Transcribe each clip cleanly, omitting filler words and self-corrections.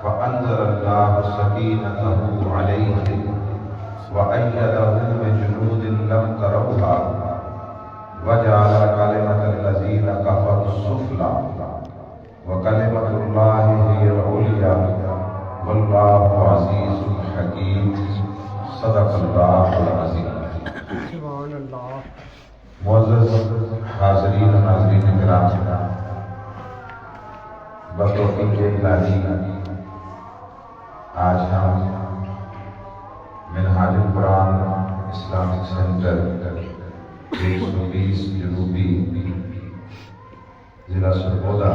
فأنزل الله سكينته عليه وأيده بجنود لم تروها وجعل كلمة الذين كفروا السفلى وكلمة الله هي العليا والله عزيز حكيم صدق اللہ العظیم۔ سبحان اللہ۔ معزز حاضرین و ناظرین کرام، بتوفیق الہی آج ہم منہاج القرآن اسلامک سینٹر 120 جنوبی ضلع سرگودا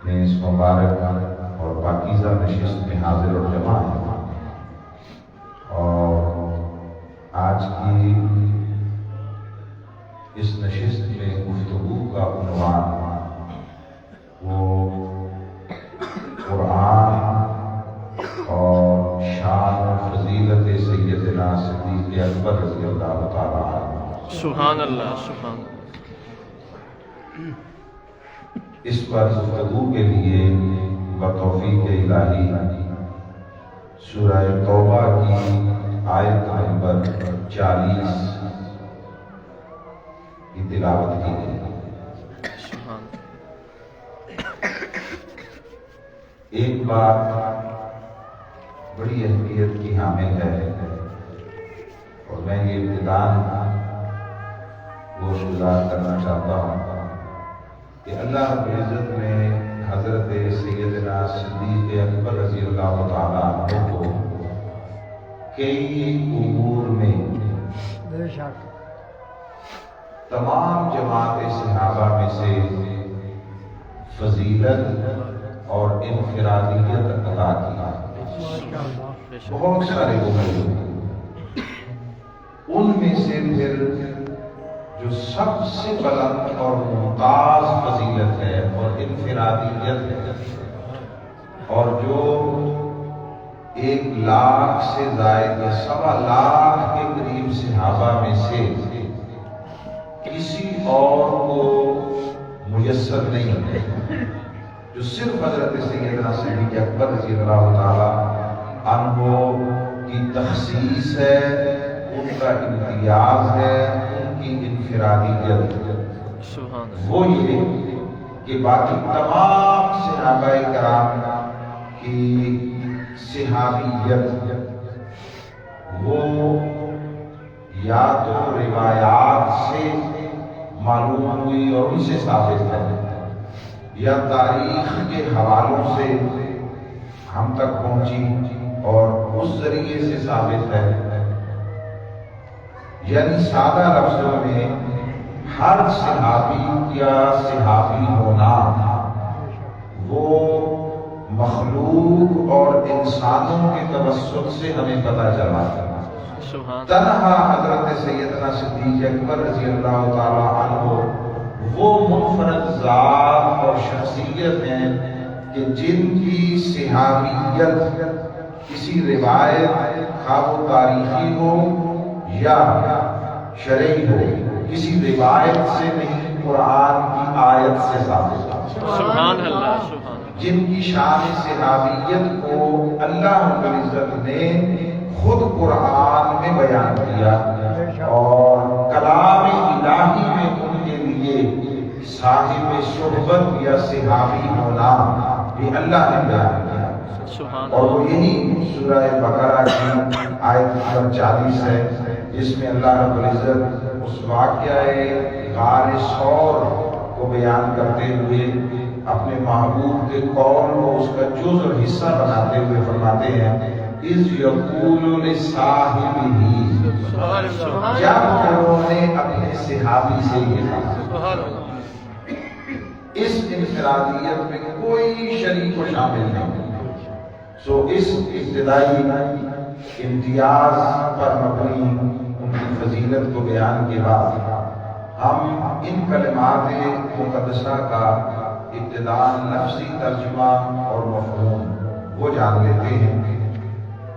میں اس مبارک اور پاکیزہ نشست میں حاضر اور جمع ہیں، اور آج کی اس نشست میں گفتگو کا عنوان وہ قرآن اور شان و فضیلت سیدنا صدیق اکبر رضی اللہ تعالیٰ عنہ۔ سبحان اللہ، سبحان اللہ۔ اس پر گفتگو کے لیے بتوفیق الہی سورہ توبہ کی آیت نمبر 40 کی تلاوت کی گئی۔ ایک بات بڑی اہمیت کی حامل ہے، اور میں یہ ابتداءً گوشگزار کرنا چاہتا ہوں کہ اللہ رب العزت نے حضرت سیدنا صدیق اکبر رضی اللہ تعالیٰ عنہ کو کئی امور میں بے شک تمام جماعت صحابہ میں سے فضیلت اور انفرادیت عطا کی۔ بہت سارے امور ان میں سے پھر جو سب سے بلند اور ممتاز فضیلت ہے اور انفرادیت ہے، اور جو 1,00,000 سے زائد یا 1,25,000 کے قریب صحابہ میں سے کسی اور کو میسر نہیں ہے، جو صرف حضرت سیدنا صدیق اکبر رضی اللہ تعالی عنہ کی تخصیص ہے، ان کا امتیاز ہے، ان کی انفرادیت ہے، وہ یہ کہ باقی تمام صحابہ کرام کی صحابیت وہ یا تو روایات سے معلوم ہوئی اور ان سے ثابت ہے، یا تاریخ کے حوالوں سے ہم تک پہنچی اور اس ذریعے سے ثابت ہے، یعنی سادہ لفظوں میں ہر صحابی یا صحابی ہونا وہ مخلوق اور انسانوں کے توسط سے ہمیں پتہ چلا۔ تنہا حضرت سیدنا صدیق اکبر رضی اللہ تعالی عنہ وہ منفرد ذات اور شخصیت ہیں کہ جن کی صحابیت کسی روایت خواہ وہ تاریخی ہو یا شرعی ہو، کسی روایت سے نہیں، قرآن کی آیت سے ثابت ہے۔ سبحان اللہ، سبحان اللہ۔ جن کی شان صحابیت کو اللہ رب العزت نے خود قرآن میں بیان کیا، اور کلام الہی میں ان کے لیے صاحب صحبت یا صحابی ہونا بھی اللہ نے بیان کیا، اور وہ یہی سورہ بقرہ کی آیت نمبر 40 ہے، جس میں اللہ رب العزت اس واقعہ غار ثور کو بیان کرتے ہوئے اپنے محبوب کے قول کو اس کا جز اور حصہ بناتے ہوئے فرماتے ہیں اِذْ يَقُولُ لِصَاحِبِهِ، جب انہوں نے اپنے صحابی سے یہ کہا۔ اس انفرادیت میں کوئی شریک و شامل نہیں۔ سو اس ابتدائی امتیاز پر مبنی ان کی فضیلت کو بیان کے بعد ہم ان کلمات مقدسہ کا ابتداء لفظی ترجمہ اور مفہوم وہ جان لیتے ہیں۔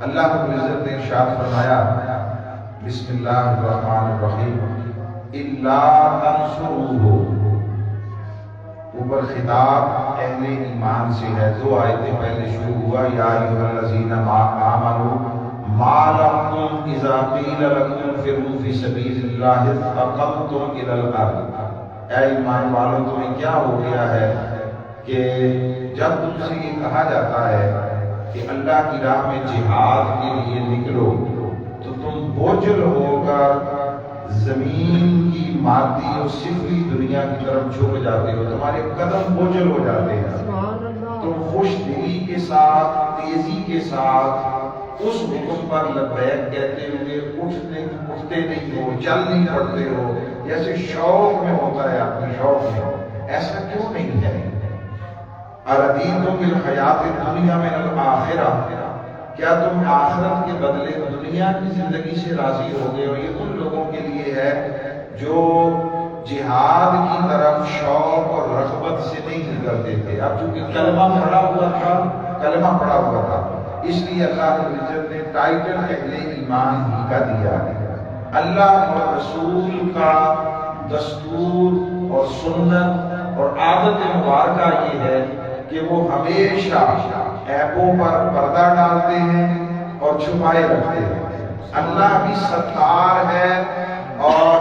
اللہ رب العزت نے ارشاد فرمایا، بسم اللہ الرحمن الرحیم، اِلَّا تَنْصُرُوهُ، اوپر خطاب اہل ایمان سے ہے. 2 آیتیں پہلے شروع ہوا یا ایھا الذین آمنوا ما لکم اذا قیل لکم انفروا فی سبیل اللہ اثاقلتم الی الارض. اے ایمان والوں تمہیں کیا ہو گیا ہے کہ جب تم سے یہ کہا جاتا ہے کہ اللہ کی راہ میں جہاد کے لیے نکلو تو تم بوجھل ہو کر زمین کی مادی اور صفری دنیا کی طرف جھک جاتے ہو, تمہارے قدم بوجھل ہو جاتے ہیں. سبحان اللہ. تم خوش دلی کے ساتھ تیزی کے ساتھ اس حکم پر لبیک کہتے ہوئے اٹھتے نہیں ہو, چل نہیں پڑتے ہو جیسے شوق میں ہوتا ہے اپنے شوق میں. ایسا کیوں نہیں ہے؟ اردیتم بالحیات الدنیا من الآخرہ, کیا تم آخرت کے بدلے دنیا کی زندگی سے راضی ہو گئے ہو؟ یہ ان لوگوں کے لیے ہے جو جہاد کی طرف شوق اور رغبت سے نہیں نکلتے تھے. اب چونکہ کلمہ پڑا ہوا تھا اس لیے اللہ رب العزت نے ٹائٹل اہل ایمان ہی کا دیا. اللہ اور رسول کا دستور اور سنت اور عادت مبارکہ یہ ہے کہ وہ ہمیشہ عیبوں پر پردہ ڈالتے ہیں اور چھپائے رکھتے ہیں. اللہ بھی ستار ہے اور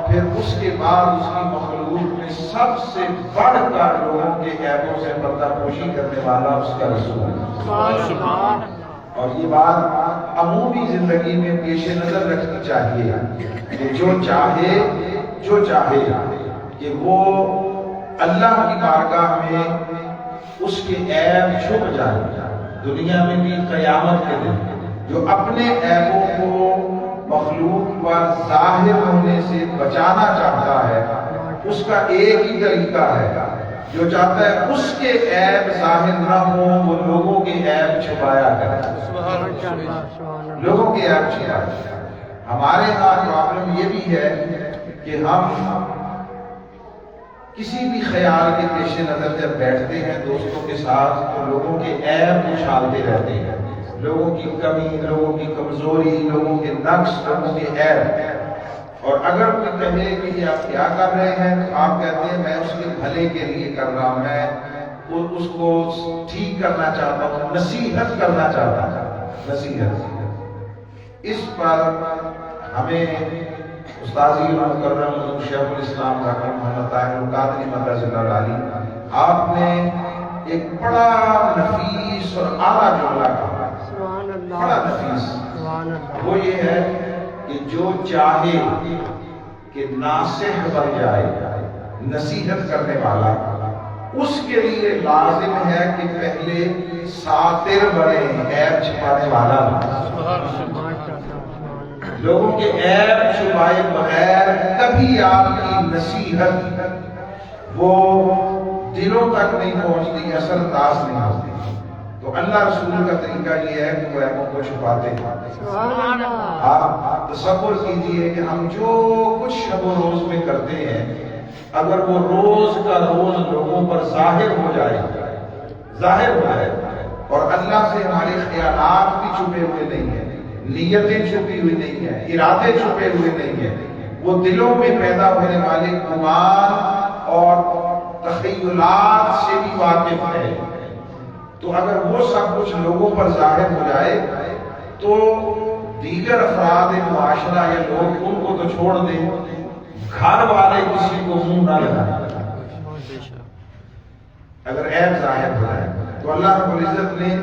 پھر اس کے بعد اس کی مخلوق میں سب سے بڑھ کر لوگوں کے عیبوں سے پردہ پوشی کرنے والا اس کا رسول ہے. اور یہ بات عمومی زندگی میں پیش نظر رکھنی چاہیے کہ جو چاہے کہ وہ اللہ کی بارگاہ میں اس کے عیب چھپ جائے دنیا میں بھی قیامت کے دن. جو اپنے عیبوں کو مخلوق پر ظاہر ہونے سے بچانا چاہتا ہے اس کا ایک ہی طریقہ ہے, جو چاہتا ہے اس کے عیب ظاہر نہ ہو وہ لوگوں کے عیب چھپایا کرے. لوگوں کے عیب چھپایا. ہمارے ہاں پرابلم یہ بھی ہے کہ ہم کسی بھی خیال کے پیش نظر جب بیٹھتے ہیں دوستوں کے ساتھ تو لوگوں کے عیب اچھالتے رہتے ہیں, لوگوں کی کمی, لوگوں کی کمزوری, لوگوں کے نقص, لوگوں کے عیب. اور اگر کوئی کہے کہ یہ آپ کیا کر رہے ہیں تو آپ کہتے ہیں میں اس کے بھلے کے لیے کر رہا ہوں, میں اس کو ٹھیک کرنا چاہتا ہوں, نصیحت کرنا چاہتا ہوں. نصیحت اس پر ہمیں استاذی مکرم شیخ الاسلام ڈاکٹر محمد طاہر القادری مدرس اللہ علی آپ نے ایک بڑا نفیس اور اعلیٰ جملہ کہا, بڑا نفیس. وہ یہ ہے کہ جو چاہے کہ ناصح بن جائے, نصیحت کرنے والا, اس کے لیے لازم ہے کہ پہلے ساتر بنے, عیب چھپانے والا. لوگوں کے عیب چھپائے بغیر کبھی آپ کی نصیحت وہ دلوں تک نہیں پہنچتی, اثر انداز نہیں ہوتی. تو اللہ رسول کا طریقہ یہ ہے کہ وہ عیبوں کو چھپاتے ہیں. آپ تصور کیجئے کہ ہم جو کچھ شب و روز میں کرتے ہیں اگر وہ روز کا روز لوگوں پر ظاہر ہو جائے اور اللہ سے ہمارے خیالات بھی چھپے ہوئے نہیں ہیں, نیتیں چھپی ہوئی نہیں ہیں, ارادے چھپے ہوئے نہیں ہیں, وہ دلوں میں پیدا ہونے والے گمان اور تخیلات سے بھی واقف ہے, تو اگر وہ سب کچھ لوگوں پر ظاہر ہو جائے تو دیگر افراد معاشرہ یا لوگ ان کو تو چھوڑ دیں, گھر والے کسی کو منہ نہ لگائیں اگر عیب ظاہر ہو جائے. تو اللہ رب العزت نے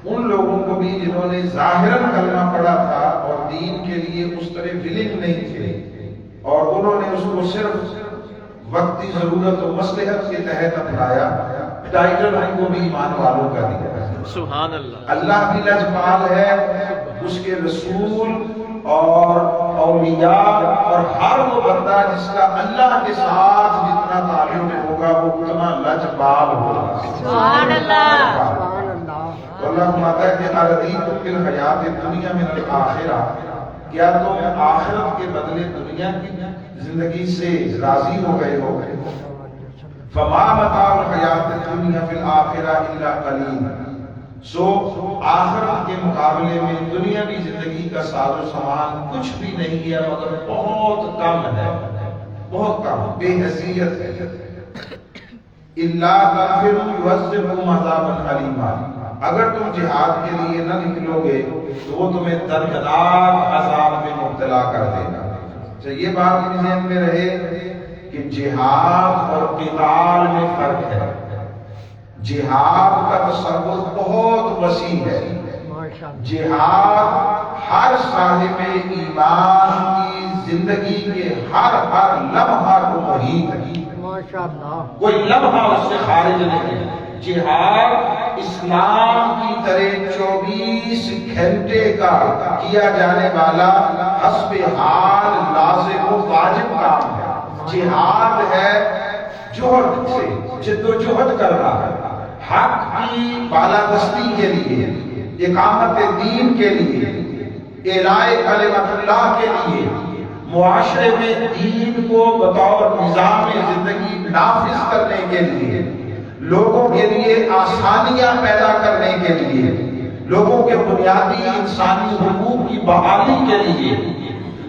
ان لوگوں کو بھی جنہوں نے ظاہراً کلمہ پڑھا تھا اور دین کے لیے اس طرح ولنگ نہیں تھے اور انہوں نے اس کو صرف وقتی ضرورت و مصلحت کے تحت اپنایا, ٹائٹل ان کو بھی ایمان والوں کا دیا. سبحان اللہ. اللہ بھی لجپال ہے, اس کے رسول اور اولیاء اور ہر وہ بندہ جس کا اللہ کے ساتھ جتنا تعلق ہوگا وہ اتنا لجپال ہوگا. سبحان اللہ. تو اللہ فرماتا ہے کہ اردیتم بالحیات الدنیا من الآخرہ, کیا تم آخرت کے بدلے دنیا کی زندگی سے راضی ہو گئے ہو؟ فما متاع الحیات الدنیا فی الآخرہ الا قلیل, سو آخرت کے مقابلے میں دنیاوی زندگی کا ساز و سامان کچھ بھی نہیں ہے مگر بہت کم ہے, بہت کم, بے حیثیت ہے. الا تنفروا يعذبكم عذابا علیما، اگر تم جہاد کے لیے نہ نکلو گے تو وہ تمہیں دردناک عذاب میں مبتلا کر دے گا۔ تو یہ بات بھی ذہن میں رہے کہ جہاد اور قتال میں فرق ہے۔ جہاد کا تصور بہت وسیع ہے۔ جہاد ہر صاحب ایمان کی زندگی کے ہر لمحہ کو محیط ہے، کوئی لمحہ اس سے خارج نہیں ہے۔ جہاد اسلام کی طرح 24 گھنٹے کا کیا جانے والا حسب حال لازم و واجب کام ہے۔ جہاد ہے جوہد سے جد و جہد کرنا ہے، حق کی بالادستی کے لیے، اقامت دین کے لیے، اعلاء کلمت اللہ کے لیے، معاشرے میں دین کو بطور نظام زندگی نافذ کرنے کے لیے، لوگوں کے لیے آسانیاں پیدا کرنے کے لیے، لوگوں کے بنیادی انسانی حقوق کی بحالی کے لیے،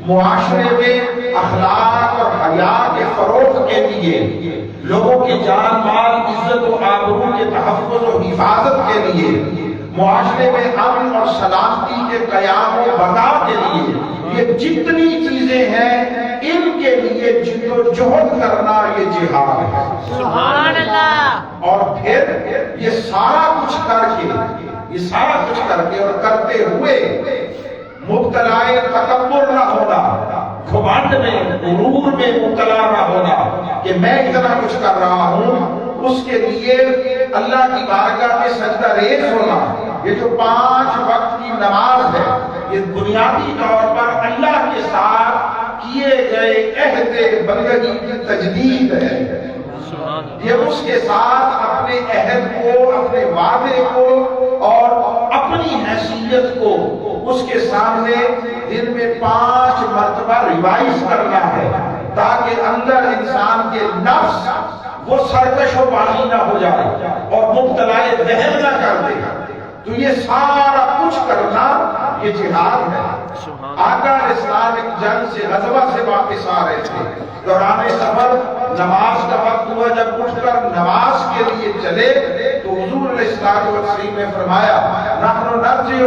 معاشرے میں اخلاق اور حیا کے فروغ کے لیے، لوگوں کی جان مال عزت و آبرو کے تحفظ و حفاظت کے لیے، معاشرے میں امن اور سلامتی کے قیام و بقا کے لیے، یہ جتنی چیزیں ہیں ان کے لیے جد و جہد کرنا یہ جہاد ہے۔ سبحان اللہ۔ اور پھر یہ سارا کچھ کر کے اور کرتے ہوئے مبتلا تکبر نہ ہونا، گھمنڈ میں غرور میں مبتلا نہ ہونا کہ میں اتنا کچھ کر رہا ہوں، اس کے لیے اللہ کی بارگاہ میں سجدہ ریز ہونا۔ یہ جو 5 وقت کی نماز ہے یہ بنیادی طور پر اللہ کے ساتھ کیے گئے عہد بندگی کی تجدید ہے۔ یہ اس کے ساتھ اپنے عہد کو، اپنے وعدے کو اور اپنی حیثیت کو اس کے سامنے دن میں 5 مرتبہ ریوائز کرنا ہے، تاکہ اندر انسان کے نفس وہ سرکش و باغی نہ ہو جائے اور مبتلا ذہن نہ کر دے۔ تو یہ سارا کچھ کرنا یہ جہاد ہے۔ آقا اسلام ایک جنگ سے غزوہ سے واپس آ رہے تھے، دوران سفر نماز کا وقت ہوا، جب اٹھ کر نماز کے لیے چلے تو حضور علیہ السلام نے فرمایا نحن نرجع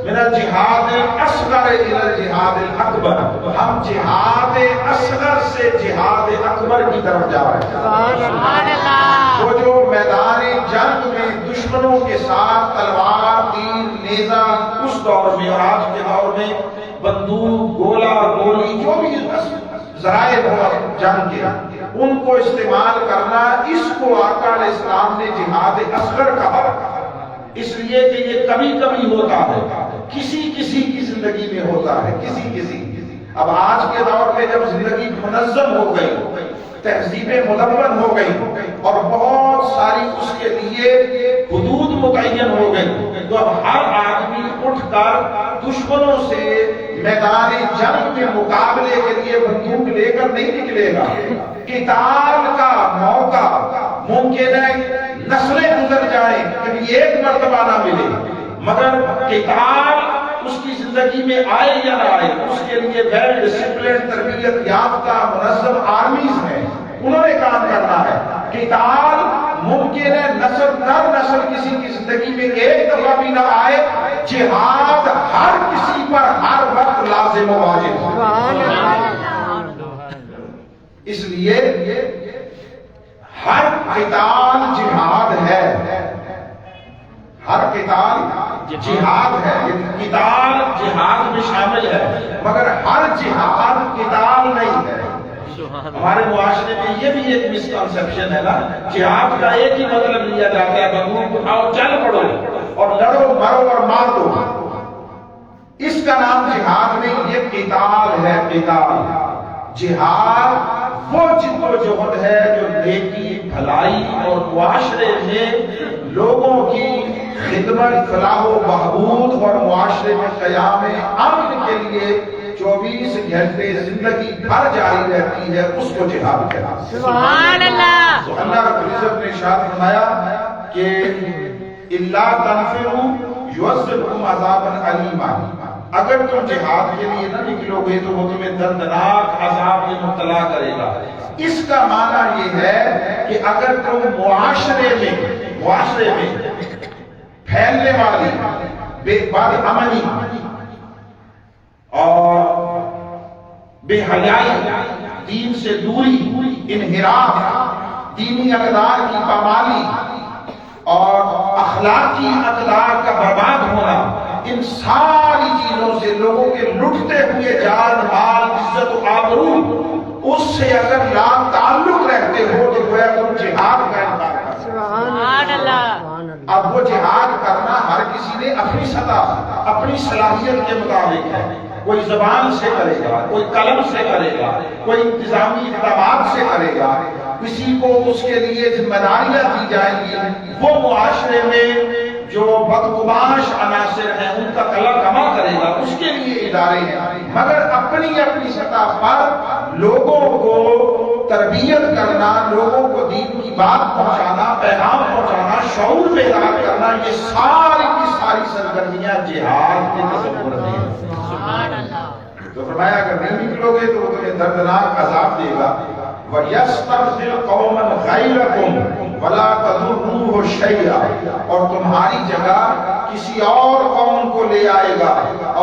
من الجہاد الاصغر الى الجہاد الاکبر، ہم جہاد اصغر سے جہاد اکبر کی طرف جا رہے ہیں۔ سبحان اللہ۔ وہ جو میدان جنگ میں دشمنوں کے ساتھ تلوار، تیر، نیزہ اس دور میں اور آج کے دور میں بندوق، گولہ، گولی، جو بھی ذرائع ہو جنگ کے، ان کو استعمال کرنا، اس کو آقا علیہ السلام نے جہاد اصغر کہا، اس لیے کہ یہ کبھی کبھی ہوتا ہے، کسی کی زندگی میں ہوتا ہے، کسی۔ اب آج کے دور میں جب زندگی منظم ہو گئی، تہذیبیں مدون ہو گئی اور بہت ساری اس کے لیے حدود متعین ہو گئی، تو اب ہر آدمی اٹھ کر دشمنوں سے میدان جنگ میں مقابلے کے لیے بندوق لے کر نہیں نکلے گا۔ قتال کا موقع ممکن ہے نسلیں گزر جائیں، کبھی ایک مرتبہ نہ ملے، مگر قتال اس کی زندگی میں آئے یا نہ آئے، اس کے لیے ویل ڈسپلن، تربیت یافتہ منظم آرمیز ہیں، انہوں نے کام کرنا ہے۔ قتال ممکن ہے نسل در نسل کسی کی زندگی میں ایک دفعہ بھی نہ آئے، جہاد ہر کسی پر ہر وقت لازم و واجب ہے۔ اس لیے ہر قتال جہاد ہے، ہر قتال جہاد ہے، قتال جہاد میں شامل ہے، مگر ہر جہاد قتال نہیں ہے۔ ہمارے معاشرے میں یہ بھی ایک مسکنسیپشن ہے نا، جہاد کا ایک ہی مطلب لیا جاتا ہے بندوق اٹھاؤ چل پڑو اور لڑو مرو اور مار دو، اس کا نام جہاد نہیں، یہ قتال ہے۔ قتال جہاد وہ جد و جہد ہے جو نیکی، بھلائی اور معاشرے میں لوگوں کی خدمت، فلاح و بہبود اور معاشرے میں قیام امن کے لیے 24 گھنٹے زندگی بھر جاری رہتی ہے، اس کو جہاد کہتے ہیں۔ سبحان اللہ۔ تو اللہ رب العزت نے ارشاد فرمایا کہ الا تنفروا يعذبكم عذابا علیما، اگر تم جہاد کے لیے نہ نکلو گے تو وہ تمہیں دردناک عذاب میں مبتلا کرے گا۔ اس کا معنی یہ ہے کہ اگر تم معاشرے میں پھیلنے والی بد امنی اور بے حیائی، دین سے دوری، انحراف، دینی اقدار کی پامالی اور اخلاقی اقدار کا برباد ہونا، ان ساری چیزوں سے لوگوں کے لٹتے ہوئے جان مال عزت و آبرو، اس سے اگر لا تعلق رہتے ہو تو گویا تم جہاد کا انکار کر۔ سبحان اللہ۔ اب وہ جہاد کرنا ہر کسی نے اپنی سطح، اپنی صلاحیت کے مطابق ہے۔ کوئی زبان سے کرے گا، کوئی قلم سے کرے گا، کوئی انتظامی اقدامات سے کرے گا، کسی کو اس کے لیے ذمہ داریاں دی جائیں گی۔ وہ معاشرے میں جو بدگماش عناصر ہیں ان کا کلا کما کرے گا، اس کے لیے ادارے ہیں، مگر اپنی اپنی سطح پر لوگوں کو تربیت کرنا، لوگوں کو دین کی بات پہنچانا، پیغام پہنچانا، شعور بیدار کرنا، یہ ساری کی ساری سرگرمیاں جہاد کے تصور میں ہیں۔ سبحان اللہ۔ تو فرمایا اگر نہیں نکلو گے تو وہ تمہیں دردناک عذاب دے گا۔ وَيَسْتَبْدِلْ قَوْمًا غَيْرَكُمْ وَلَا تَضُرُّوهُ شَيْئًا، اور تمہاری جگہ کسی اور قوم کو لے آئے گا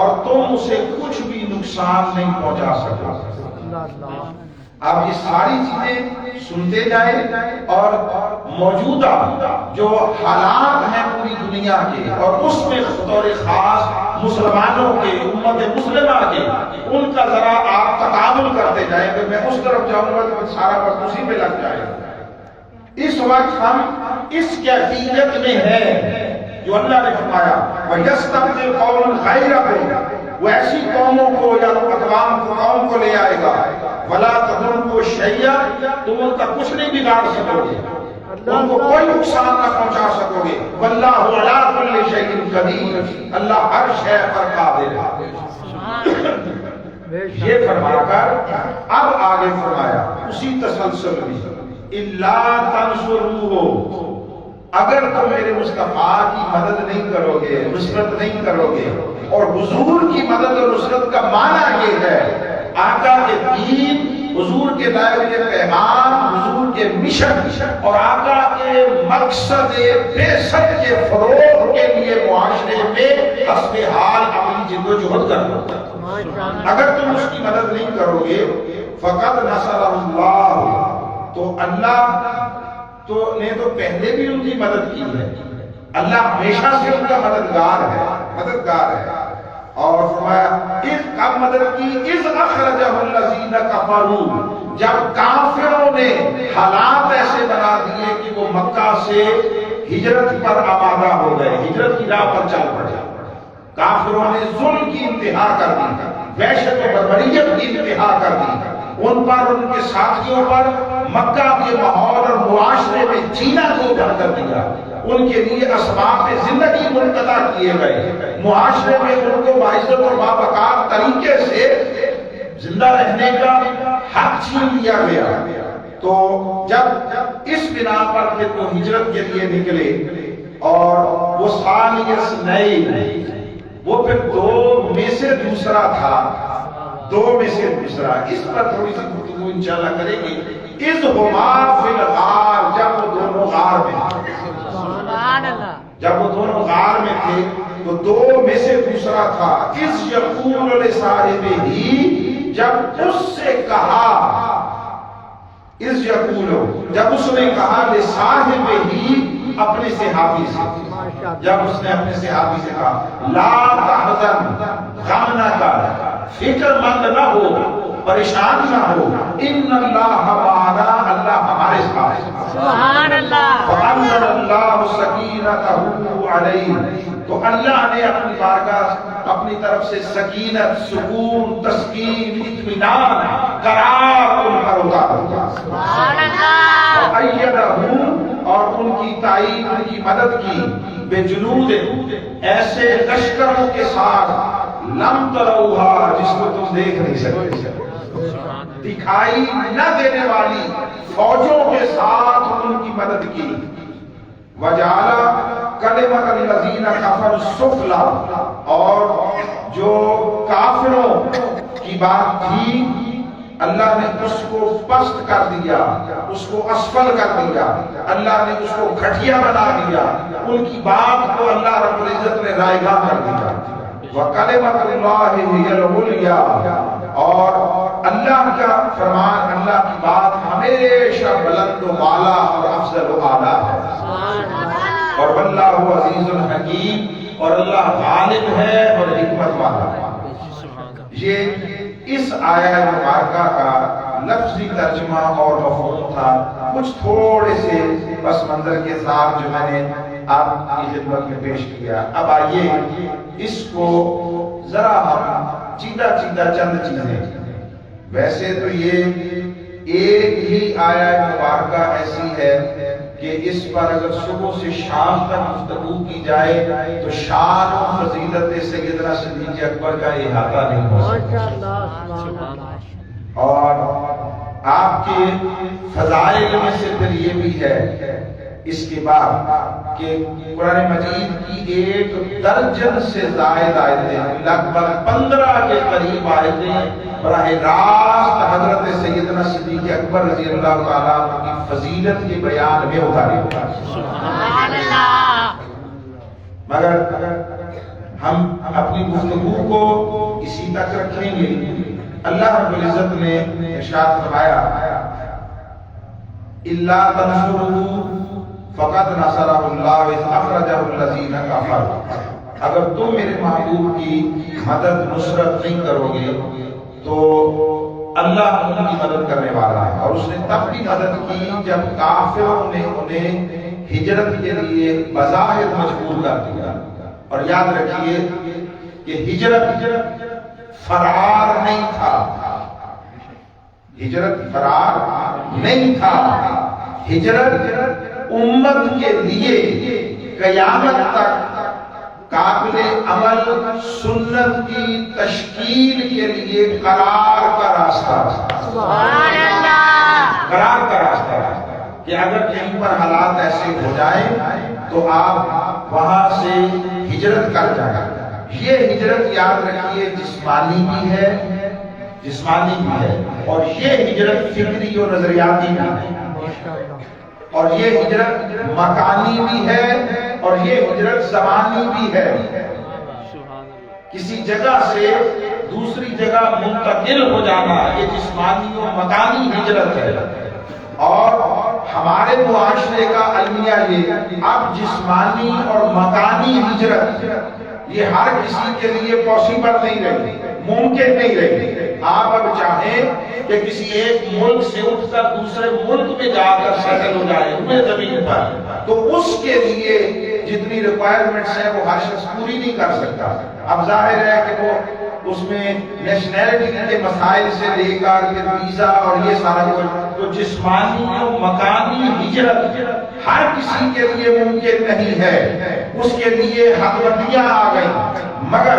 اور تم اسے کچھ بھی نقصان نہیں پہنچا سکو۔ اب یہ ساری چیزیں سنتے جائیں اور موجودہ جو حالات ہیں پوری دنیا کے، اور اس میں بطور خاص مسلمانوں کے، امت مسلمہ کے، ان کا ذرا آپ تقابل کرتے جائیں۔ کہ میں اس طرف جاؤں گا تو سارا وقت اسی پہ لگ جائے گا۔ اس وقت ہم اس کیفیت میں ہیں جو اللہ نے فرمایا وَيَسْتَبْدِلْ قَوْمًا غَيْرَكُمْ، وہ ایسی قوموں کو یا اقوام قوم کو لے آئے گا، وَلَا تَضُرُّوهُ شَيْئًا، تم ان کا کچھ نہیں بگاڑ سکو گے، ان کو کوئی نقصان نہ پہنچا سکو گے۔ وَاللَّهُ عَلَىٰ كُلِّ شَيْءٍ قَدِيرٌ، اللہ ہر شے پر قادر ہے۔ یہ فرما کر اب آگے فرمایا اسی تسلسل میں إِلَّا تَنْصُرُوهُ، اگر تم میرے مصطفیٰ کی مدد نہیں کرو گے، نصرت نہیں کرو گے، اور حضور کی مدد اور نصرت کا معنی یہ ہے آقا کے دین، حضور کے لائے ہوئے پیغام، حضور کے مشن اور آقا کے مقصد بعثت کے فروغ کے لیے معاشرے میں حسب حال اپنی جد و جہد کرنا۔ اگر تم اس کی مدد نہیں کرو گے فقط نصر اللہ، تو اللہ نے تو پہلے بھی ان کی مدد کی ہے، اللہ ہمیشہ سے ان کا مددگار ہے۔ اور فرمایا اس کا مدد کی اذ اخرجہ الذین کفروا، جب کافروں نے حالات ایسے بنا دیے کہ وہ مکہ سے ہجرت پر آمادہ ہو گئے، ہجرت کی راہ پر چل پڑے، کافروں نے ظلم کی انتہا کر دی، وحشت و بربریت کی انتہا کر دی، ان پر، ان کے ساتھیوں پر مکہ کے ماحول اور معاشرے میں جینا کو بند کر دیا، ان کے لیے اسباب زندگی منقطع کیے گئے، معاشرے میں ان کو باعزت اور باوقار طریقے سے زندہ رہنے کا حق چھین لیا گیا۔ تو جب اس بنا پر پھر وہ ہجرت کے لیے نکلے اور وہ ثانیہ نئی، وہ پھر دو میں سے دوسرا تھا، دو میں سے دوسرا، اس پر تھوڑی سی گفتگو انشاءاللہ کریں گے۔ اذ ہما فی الغار، جب وہ دونوں غار میں تھے، سبحان اللہ، جب وہ دونوں غار میں تھے تو دو میں سے دوسرا تھا۔ اذ یقول لصاحبہ، جب اس سے کہا، اذ یقول، جب اس نے کہا لصاحبہ، اپنے صحابی سے، جب اس نے اپنے صحابی سے کہا لا تحزن، غم نہ کر، فکر مند نہ ہو، پریشان نہ ہو، ان اللہ معنا، اللہ ہمارے ساتھ ہے، سبحان اللہ، فانزل اللہ سکینتہ علیہ، تو اللہ نے اپنی بارگاہ، اپنی طرف سے سکینت، سکون، تسکین، اطمینان، قرار ان پر اتار دیا، سبحان اللہ، وَأَيَّدَهُ، اور ان کی تائید، ان کی مدد کی، بے جنود، ایسے لشکروں کے ساتھ، لم تروہا، جس کو تم دیکھ نہیں سکتے، دکھائی نہ دینے والی فوجوں کے ساتھ ان کی مدد کی۔ وَجَعَلَ كَلِمَةَ الذین کفروا السفلی، اور جو کافروں کی بات تھی اللہ نے اس کو پست کر دیا، اس کو اسفل کر دیا، اللہ نے اس کو گھٹیا بنا دیا، ان کی بات کو اللہ رب العزت نے رائگاں کر دیا۔ وَكَلِمَةُ اللَّهِ هِيَ الْعُلْيَا، اور اللہ کا فرمان، اللہ کی بات ہمیشہ بلند و بالا اور افضل و اعلیٰ ہے۔ اور واللہ عزیز الحکیم، اور اللہ غالب ہے اور حکمت والا ہے۔ یہ اس آیہ مبارکہ کا لفظی ترجمہ اور مفہوم تھا، کچھ تھوڑے سے پس منظر کے ساتھ جو میں نے آپ کی خدمت میں پیش کیا۔ اب آئیے اس کو ذرا ہم چیدہ چند چیزیں، ویسے تو یہ ایک ہی آیہ مبارکہ ایسی ہے کہ اس پر اگر صبح سے شام تک گفتگو کی جائے تو شان و فضیلت سیدنا صدیق اکبر کا احاطہ نہیں ہو سکتا، اور آپ کے فضائل میں سے پھر یہ بھی ہے اس کے بعد کہ قرآن مجید کی 1 درجن سے زائد آیتیں، لگ بھگ 15 کے قریب آیتیں براہ راست حضرت سیدنا صدیق اکبر رضی اللہ تعالیٰ عنہ کی فضیلت کے بیان میں اتاری سبحان اللہ۔ مگر ہم اپنی گفتگو کو اسی تک رکھیں گے۔ اللہ رب العزت نے ارشاد فرمایا الا تنصروا فقد نصرہ اللہ اذ اخرجہ الذین کفروا، اگر تم میرے محبوب کی مدد نصرت نہیں کرو گے تو اللہ ان کی مدد کرنے والا ہے۔ اور اس نے تب بھی مدد کی جب کافروں نے انہیں ہجرت کے لیے بظاہر مجبور کر دیا۔ اور یاد رکھیے کہ ہجرت فرار نہیں تھا، ہجرت فرار نہیں تھا، ہجرت امت کے لیے قیامت تک قابل عمل سنت کی تشکیل کے لیے قرار کا راستہ، سبحان اللہ، قرار کا راستہ، کہ اگر کہیں پر حالات ایسے ہو جائیں تو آپ وہاں سے ہجرت کر جائیں۔ یہ ہجرت یاد رکھیے جسمانی بھی ہے، جسمانی بھی ہے، اور یہ ہجرت فکری اور نظریاتی بھی ہے، اور یہ ہجرت مکانی بھی ہے، اور یہ ہجرت زمانی بھی ہے۔ کسی جگہ سے دوسری جگہ منتقل ہو جانا یہ جسمانی اور مکانی ہجرت ہے۔ اور ہمارے معاشرے کا المیہ یہ اب جسمانی اور مکانی ہجرت یہ ہر کسی کے لیے پاسبل نہیں رہی، ممکن نہیں رہی۔ آپ اب چاہیں کہ کسی ایک ملک سے اٹھ کر دوسرے ملک میں جا کر سیٹل ہو جائے اپنے زمین پر، تو اس کے لیے جتنی ریکوائرمنٹس ہیں وہ ہر شخص پوری نہیں کر سکتا۔ اب ظاہر ہے کہ وہ اس میں نیشنلٹی کے مسائل سے لے کر ویزا اور یہ سارا جو جسمانی اور مکانی ہجرت ہر کسی کے لیے ممکن نہیں ہے، اس کے لیے حدودیاں آ گئی، مگر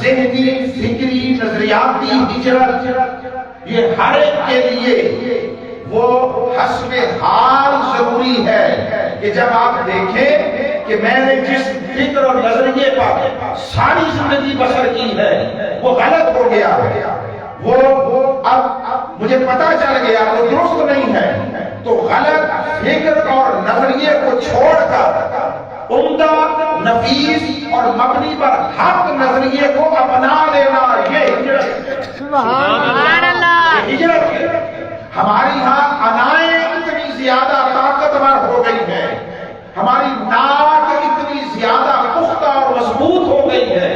ذہنی، فکری، نظریاتی ہجرت یہ ہر ایک کے لیے وہ حسب حال ضروری ہے کہ جب آپ دیکھیں کہ میں نے جس فکر اور نظریے پر ساری زندگی بسر کی ہے وہ غلط ہو گیا ہے، وہ اب مجھے پتا چل گیا وہ درست نہیں ہے، تو غلط فکر اور نظریے کو چھوڑ کر عمدہ، نفیس اور مبنی پر حق نظریے کو اپنا لینا یہ ہجرت، سبحان اللہ، ہجرت ہے۔ ہماری ہاں انائیں اتنی زیادہ طاقتور ہو گئی ہے، ہماری ناک اتنی زیادہ پختہ اور مضبوط ہو گئی ہے،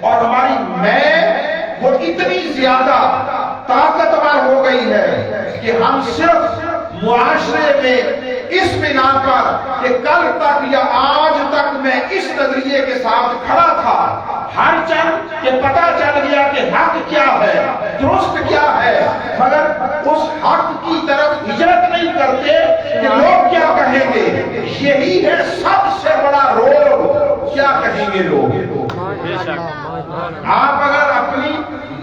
اور ہماری میں وہ اتنی زیادہ طاقتور ہو گئی ہے کہ ہم صرف معاشرے میں اس بنا پر کہ کل تک یا آج تک میں اس نظریے کے ساتھ کھڑا تھا، ہر چند کہ پتہ چل گیا کہ حق کیا ہے، درست کیا ہے، مگر اس حق کی طرف ہجرت نہیں کرتے کہ لوگ کیا کہیں گے۔ یہی ہے سب سے بڑا رول، کیا کہیں گے لوگ۔ آپ اگر اپنی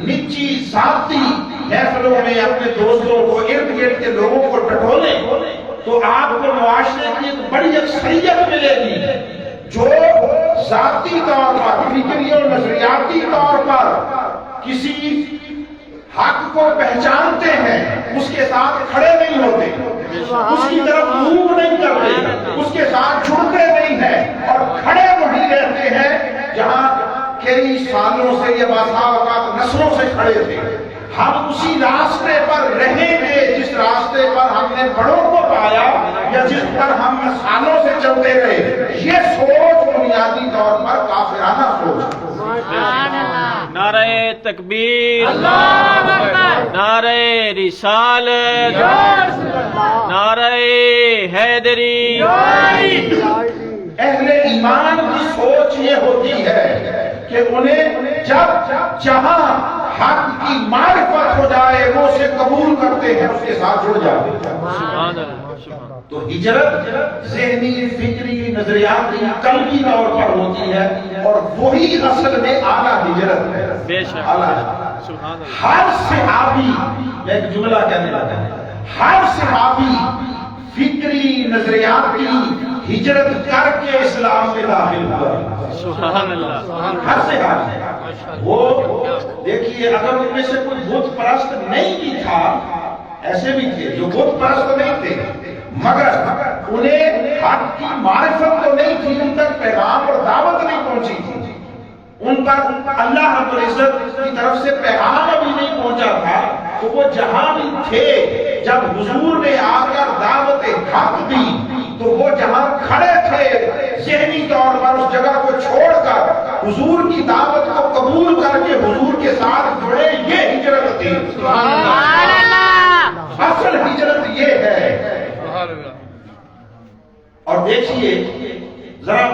نجی ذاتی محفلوں میں اپنے دوستوں کو، ارد گرد کے لوگوں کو ٹٹولیں تو آپ کو معاشرے کی ایک بڑی اکثریت ملے گی جو ذاتی طور پر، فکری اور نظریاتی طور پر کسی حق کو پہچانتے ہیں، اس کے ساتھ کھڑے نہیں ہوتے، اس کی طرف موو نہیں کرتے، اس کے ساتھ جڑتے نہیں ہیں، اور کھڑے وہیں رہتے ہیں جہاں کئی سالوں سے یا بعض اوقات نسلوں سے کھڑے تھے۔ ہم اسی راستے پر رہیں گے جس راستے پر ہم نے بڑوں کو پایا یا جس پر ہم سالوں سے چلتے رہے۔ یہ سوچ بنیادی طور پر کافرانہ سوچ۔ نعرہ تکبیر، اللہ اکبر، نعرہ رسالت، نعرہ حیدری۔ اہل ایمان کی سوچ یہ ہوتی ہے کہ انہیں جب جہاں حق کی معرفت ہو جائے وہ اسے قبول کرتے ہیں، اس کے ساتھ جڑ جاتے ہیں۔ سبحان اللہ، سبحان اللہ۔ تو ہجرت ذہنی، فکری، نظریاتی، قلبی طور پر ہوتی ہے، اور وہی اصل میں اعلیٰ ہجرت ہے۔ بے شک، اعلیٰ سبحان اللہ۔ ہر صحابی، میں ایک جملہ کہنے لگا، ہر صحابی فکری، نظریاتی ہجرت کر کے اسلام میں داخل ہوا۔ سبحان اللہ۔ ہر صحابی وہ دیکھیے، اگر ان میں سے کوئی بت پرست نہیں بھی تھا، ایسے بھی تھے جو بت پرست نہیں تھے، مگر انہیں حق کی معرفت تو نہیں تھی، ان تک پیغام اور دعوت نہیں پہنچی تھی، ان پر اللہ رب العزت کی طرف سے پیغام ابھی نہیں پہنچا تھا، تو وہ جہاں بھی تھے، جب حضور نے آ کر دعوت حق دی تو وہ جہاں کھڑے تھے ذہنی طور پر اس جگہ کو چھوڑ کر حضور کی دعوت کو قبول کر کے حضور کے ساتھ جڑے۔ یہ ہجرت تھی۔ سبحان اللہ۔ اصل ہجرت یہ ہے۔ اور دیکھیے ذرا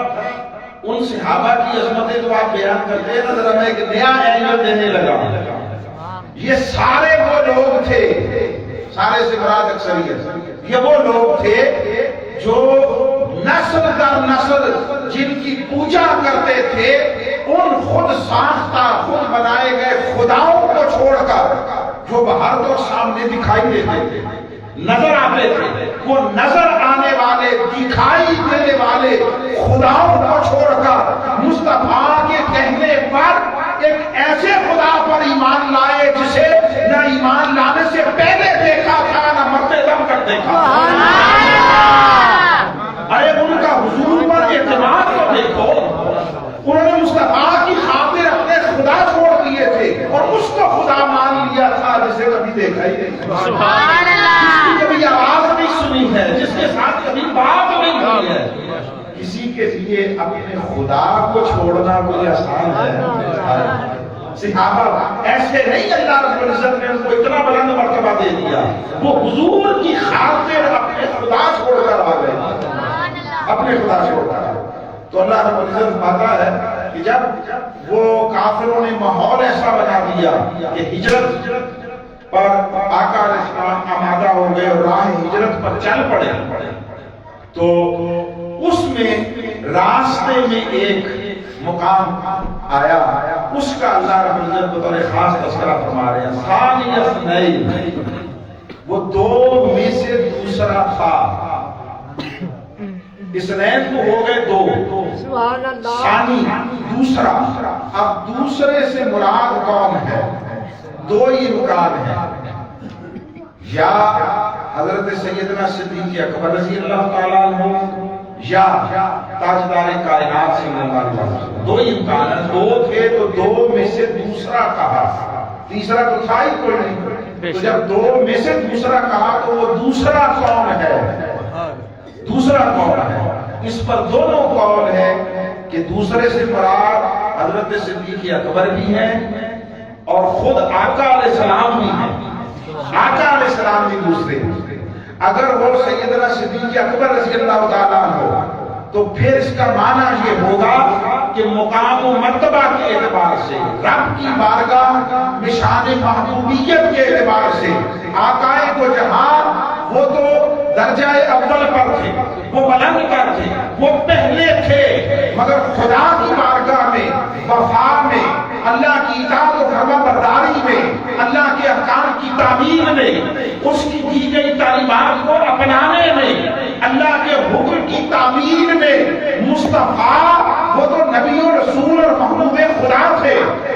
ان صحابہ کی عظمتیں تو آپ بیان کرتے ہیں نا، ذرا میں ایک نیا اینگل دینے لگا۔ یہ سارے وہ لوگ تھے، سارے سے مراد اکثریت، یہ وہ لوگ تھے جو نسل در نسل جن کی پوجا کرتے تھے، ان خود ساختہ، خود بنائے گئے خداؤں کو چھوڑ کر، جو باہر تو سامنے دکھائی دیتے تھے، نظر آتے تھے، وہ نظر آنے والے، دکھائی دینے والے خداؤں کو چھوڑ کر مصطفیٰ کے کہنے پر ایک ایسے خدا پر ایمان لائے جسے نہ ایمان لانے سے پہلے دیکھا تھا، نہ مرتے دم تک دیکھا تھا۔ ارے ان کا حضور پر اعتماد تو دیکھو، انہوں نے مصطفیٰ کی خاطر اپنے خدا چھوڑ دیے تھے اور اس کو خدا مان لیا تھا جسے کبھی دیکھا ہی نہیں، سبحان اللہ۔ جس کی کبھی آواز نہیں سنی ہے، جس کے ساتھ کبھی بات نہیں ہوئی ہے۔ کسی کے لیے اپنے خدا کو چھوڑنا کوئی آسان ہے؟ صحابہ ایسے نہیں، اللہ رب العزت نے ان کو اتنا بلند مرتبہ دے دیا، وہ حضور کی خاطر اپنے خدا چھوڑ کر آ گئے، اپنے خدا چھوڑ کر۔ تو اللہ رب العزت فرماتا ہے کہ جب وہ کافروں نے ماحول ایسا بنا دیا کہ ہجرت پر آقا علیہ السلام آمادہ ہو گئے اور راہ ہجرت پر چل پڑے، تو اس میں راستے میں ایک مقام آیا، اس کا اللہ رب العزت بطور خاص تذکرہ فرما رہے ہیں۔ ثانی اثنین، وہ دو میں سے دوسرا تھا۔ اثنین تو ہو گئے دو، سبحان اللہ۔ ثانی دوسرا۔ اب دوسرے سے مراد کون ہے؟ دو ہی مکان ہے، یا حضرت سیدنا صدیق اکبر رضی اللہ تعالیٰ عنہ یا تاجدار کائنات صلی اللہ علیہ وسلم، دو ہی امکان ہیں۔ دو تھے تو دو میں سے دوسرا کہا، تیسرا تو تھا ہی کوئی نہیں، تو جب دو میں سے دوسرا کہا تو وہ دوسرا کون ہے؟ دوسرا کون ہے؟ اس پر دونوں قول ہے کہ دوسرے سے مراد حضرت صدیق اکبر بھی ہیں اور خود آقا علیہ السلام بھی ہیں۔ آقا علیہ السلام بھی دوسرے، اگر وہ سیدنا صدیق اکبر رضی اللہ تعالیٰ عنہ تو پھر اس کا معنی یہ ہوگا کہ مقام و مرتبہ کے اعتبار سے، رب کی بارگاہ نشان محبوبیت کے اعتبار سے آقائے کو جہاں وہ تو درجہ اول پر تھے، وہ بلند پر تھے، وہ پہلے تھے، مگر خدا کی بارگاہ میں، وفا میں، اللہ کی اطاعت و فرما برداری میں، اللہ کے احکام کی تعمیل میں، اس کی دی گئی تعلیمات کو اپنانے میں، اللہ کے حکم کی تعمیل میں مصطفیٰ وہ تو نبی و رسول اور محبوب خدا تھے،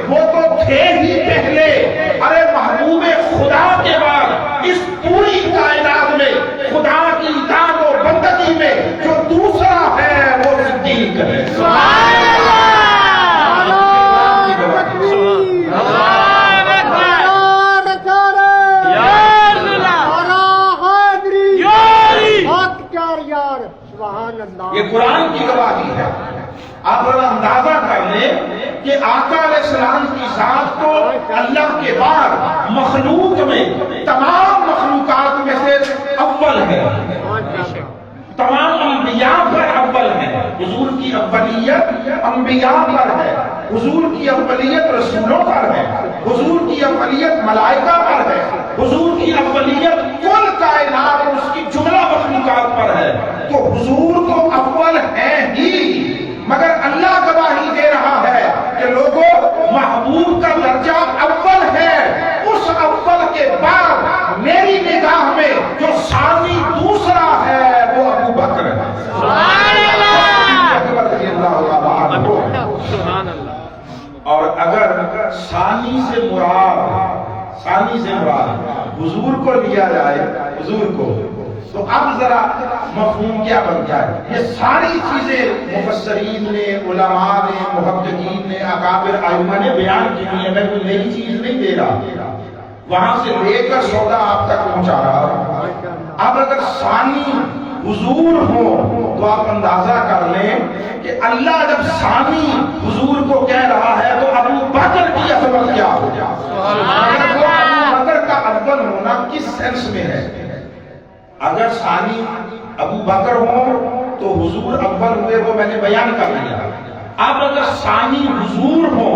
وہ تو تھے ہی پہلے۔ ارے محبوب خدا کے بعد اس پوری کائنات میں خدا کی اطاعت و بندگی میں جو دوسرا ہے وہ صدیق ہے۔ اللہ یہ قرآن کی گواہی ہے۔ آپ ذرا اندازہ کر لیں کہ آقا علیہ السلام کی ذات تو اللہ کے بعد مخلوق میں تمام مخلوقات میں سے اول ہے، تمام انبیاء پر اول ہے۔ حضور کی اولیت انبیاء پر ہے، حضور کی اولیت رسولوں پر ہے، حضور کی اولیت ملائکہ پر ہے، حضور کی اولیت کل کائنات اور اس کی جملہ مخلوقات پر ہے۔ تو حضور تو اول ہیں ہی، مگر اللہ گواہی دے رہا ہے کہ لوگوں محبوب کا درجہ اول ہے۔ اس اول کے بعد میری نگاہ میں جو ثانی دوسرا ہے وہ ابو بکر ہے۔ اور اگر ثانی سے مراد حضور کو لیا جائے، حضور کو، تو اب ذرا مفہوم کیا بن جائے؟ یہ ساری چیزیں مفسرین نے، علماء نے، محققین نے، اکابر ائمہ نے بیان کی ہیں، میں کوئی نئی چیز نہیں دے رہا، وہاں سے لے کر سودا آپ تک پہنچا رہا ہوں۔ اب اگر ثانی حضور ہو تو آپ اندازہ کر لیں کہ اللہ جب ثانی حضور کو کہہ رہا ہے تو ابو بکر کی عظمت کیا ہو جائے؟ ابو بکر کا اول ہونا کس سینس میں ہے؟ اگر ثانی ابو بکر ہو تو حضور اول ہوئے، وہ میں نے بیان کر دیا۔ اب اگر ثانی حضور ہو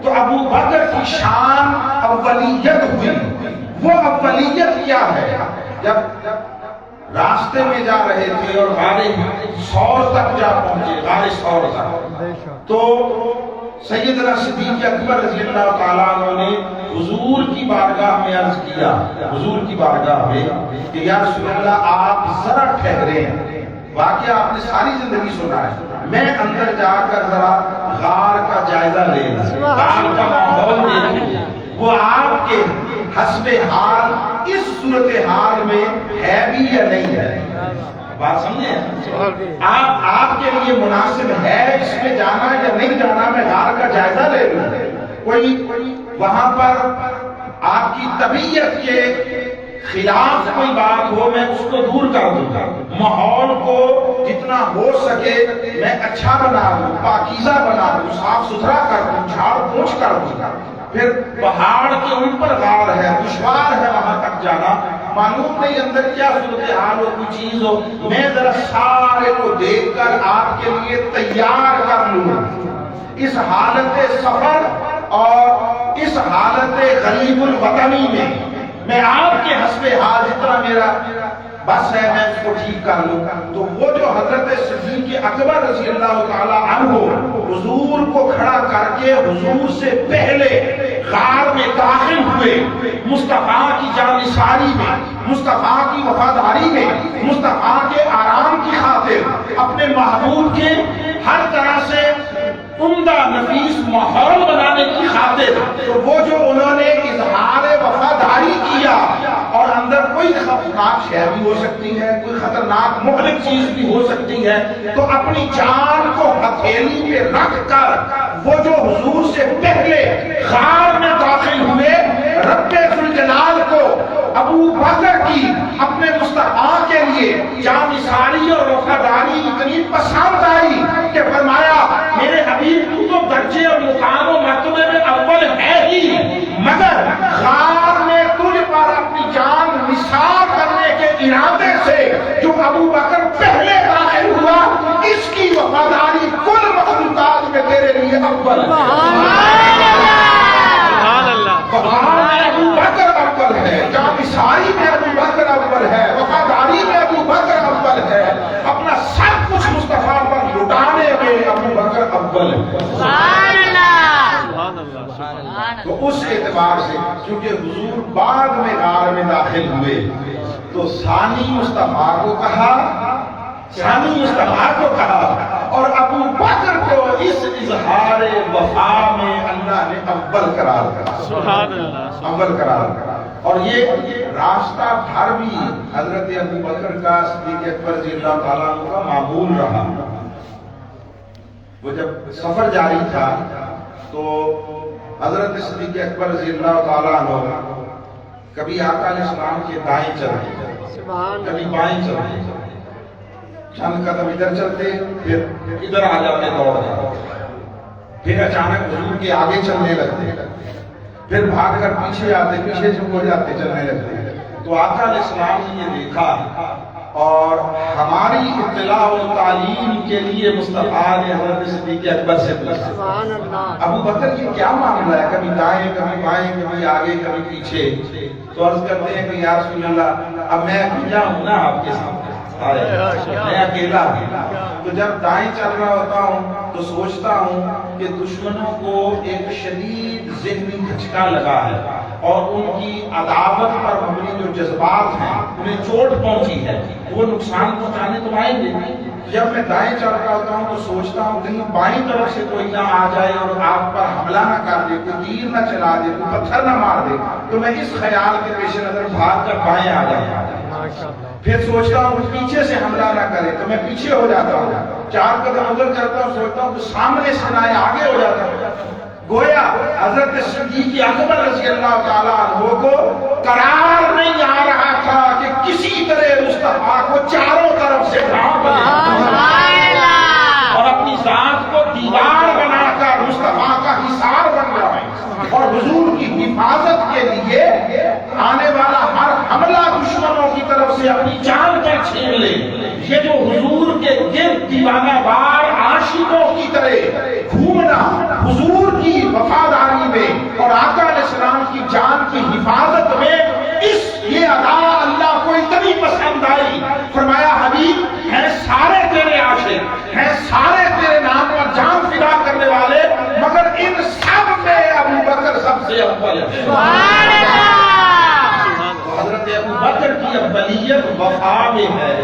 تو ابو بکر کی شان اولیت ہوئی۔ وہ اولیت کیا ہے؟ جب راستے میں جا رہے تھے اور غار ثور تک جا پہنچے، غار ثور تک، تو سیدنا صدیق اکبر رضی اللہ تعالیٰ عنہ نے حضور کی بارگاہ میں عرض کیا، حضور کی بارگاہ میں کہ یا رسول اللہ آپ ذرا ٹھہرے ہیں۔ واقعہ آپ نے ساری زندگی سنا ہے، میں اندر جا کر ذرا غار کا جائزہ لے لوں، غار کا ماحول دیکھوں، وہ آپ کے حسب حال اس صورتحال میں ہے بھی یا نہیں ہے؟ بات سمجھیں؟ آپ کے لیے مناسب ہے اس میں جانا یا نہیں جانا؟ میں غار کا جائزہ لے لوں، کوئی وہاں پر آپ کی طبیعت کے خلاف کوئی بات ہو میں اس کو دور کر دوں گا، ماحول کو جتنا ہو سکے میں اچھا بنا دوں، پاکیزہ بنا دوں، صاف ستھرا کر دوں، جھاڑ پوچھ کر دوں گا۔ پھر پہاڑ کے اوپر غار ہے، دشوار ہے وہاں تک جانا، معلوم نہیں اندر کیا صورتحال ہو، کوئی چیز ہو، میں ذرا سارے کو دیکھ کر آپ کے لیے تیار کر لوں۔ اس حالت سفر اور اس حالت غریب الوطنی میں آپ کے حسب حال جتنا میرا بس ہے میں اس کو ٹھیک کر لوں۔ تو وہ جو حضرت صدیق اکبر رضی اللہ تعالی عنہ حضور کو کھڑا کر کے حضور سے پہلے غار میں داخل ہوئے، مصطفیٰ کی جانثاری میں، مصطفیٰ کی وفاداری میں، مصطفیٰ کے آرام کی خاطر، اپنے محبوب کے ہر طرح سے عمدہ نفیس ماحول بنانے کی خاطر، تو وہ جو انہوں نے اظہار وفاداری کیا، اور اندر کوئی خطرناک شے بھی ہو سکتی ہے، کوئی خطرناک مہلک چیز بھی ہو سکتی ہے، تو اپنی جان کو ہتھیلی پہ رکھ کر وہ جو حضور سے پہلے غار میں داخل ہوئے، رب ذوالجلال کو ابو بکر کی اپنے مصطفیٰ کے لیے جانثاری اور وفاداری اتنی پسند آئی کہ فرمایا میرے حبیب تو تو درجے اور مقام و مرتبے میں اول ہے ہی، مگر غار میں تجھ پر اپنی جان نثار کرنے کے ارادے سے جو ابو بکر پہلے داخل ہوا، اس کی وفاداری کل مخلوقات میں تیرے لیے اول ہے۔ ابو بکر اول ہے، جانثاری میں ابو بکر اول ہے، وفاداری میں ابو بکر اول ہے، اپنا سب کچھ مصطفیٰ پر لٹانے میں ابو بکر اول ہے۔ تو اس اعتبار سے چونکہ حضور بعد میں غار میں داخل ہوئے تو ثانی مصطفیٰ کو کہا، ثانی مصطفیٰ کو کہا، اور ابو بکر کو اول قرار کرا، سبحان اللہ، اول قرار کرا۔ اور یہ راستہ بھر بھی حضرت ابو بکر کا صدیق اکبر رضی اللہ تعالیٰ عنہ کا معمول رہا۔ وہ جب سفر جاری تھا تو حضرت صدیق اکبر رضی اللہ تعالیٰ عنہ کبھی آقا علیہ السلام کے دائیں چلتے، کبھی بائیں چلتے، چند قدم ادھر چلتے پھر ادھر آ جاتے دوڑ جاتے، پھر اچانک حضور کے آگے چلنے لگتے، پھر بھاگ کر پیچھے آتے، پیچھے سے ہو جاتے، چلنے لگتے۔ تو آقا علیہ السلام نے یہ دیکھا اور ہماری اطلاع و تعلیم کے لیے مصطفیٰ نے حضرت صدیق اکبر سے پوچھا، ابو بکر یہ کیا معاملہ ہے، کبھی دائیں کبھی بائیں، کبھی آگے کبھی پیچھے؟ تو عرض کرتے ہیں کہ یا رسول اللہ اب میں اکیلا ہوں نا آپ کے سامنے، میں اکیلا ہوں، تو جب دائیں چل رہا ہوتا ہوں تو سوچتا ہوں کہ دشمنوں کو ایک شدید ذہنی دھچکا لگا ہے اور ان کی عداوت پر مبنی جو جذبات ہیں انہیں چوٹ پہنچی ہے، وہ نقصان پہنچانے تو آئیں گے۔ جب میں دائیں چل رہا ہوتا ہوں تو سوچتا ہوں کہیں بائیں طرف سے کوئی نہ آ جائے اور آپ پر حملہ نہ کر دے، کوئی تیر نہ چلا دے، کوئی پتھر نہ مار دے، تو میں اس خیال کے پیش نظر بھاگ کر بائیں آ جاتا ہوں۔ پھر سوچتا ہوں پیچھے سے حملہ نہ کرے تو میں پیچھے ہو جاتا ہوں، 4 قدم ادھر چلتا ہوں، سوچتا ہوں کہ سامنے سے نہ آئے، آگے ہو جاتا ہوں۔ گویا حضرت صدیق اکبر رضی اللہ تعالیٰ عنہ کو قرار نہیں آ رہا تھا کہ کسی طرح مصطفیٰ کو چاروں طرف سے ڈھانپ لے اور اپنی ذات کو دیوار بنا کر مصطفیٰ کا حصار بن جائے اور حضور کی حفاظت کے لیے آنے والا ہر حملہ دشمنوں کی طرف سے اپنی جان پر چھین لے۔ یہ جو حضور کے گرد دیوانہ وار عاشقوں کی طرح گھومنا حضور کی وفاداری میں اور آقا علیہ السلام کی جان کی حفاظت میں، یہ ادا اللہ کو اتنی پسند آئی، فرمایا حبیب ہیں سارے تیرے عاشق، ہیں سارے تیرے نام پر جان فدا کرنے والے، مگر ان سب میں ابو بکر سب سے اول ہے۔ سبحان اللہ۔ حضرت ابو بکر کی اولیت وفا میں ہے،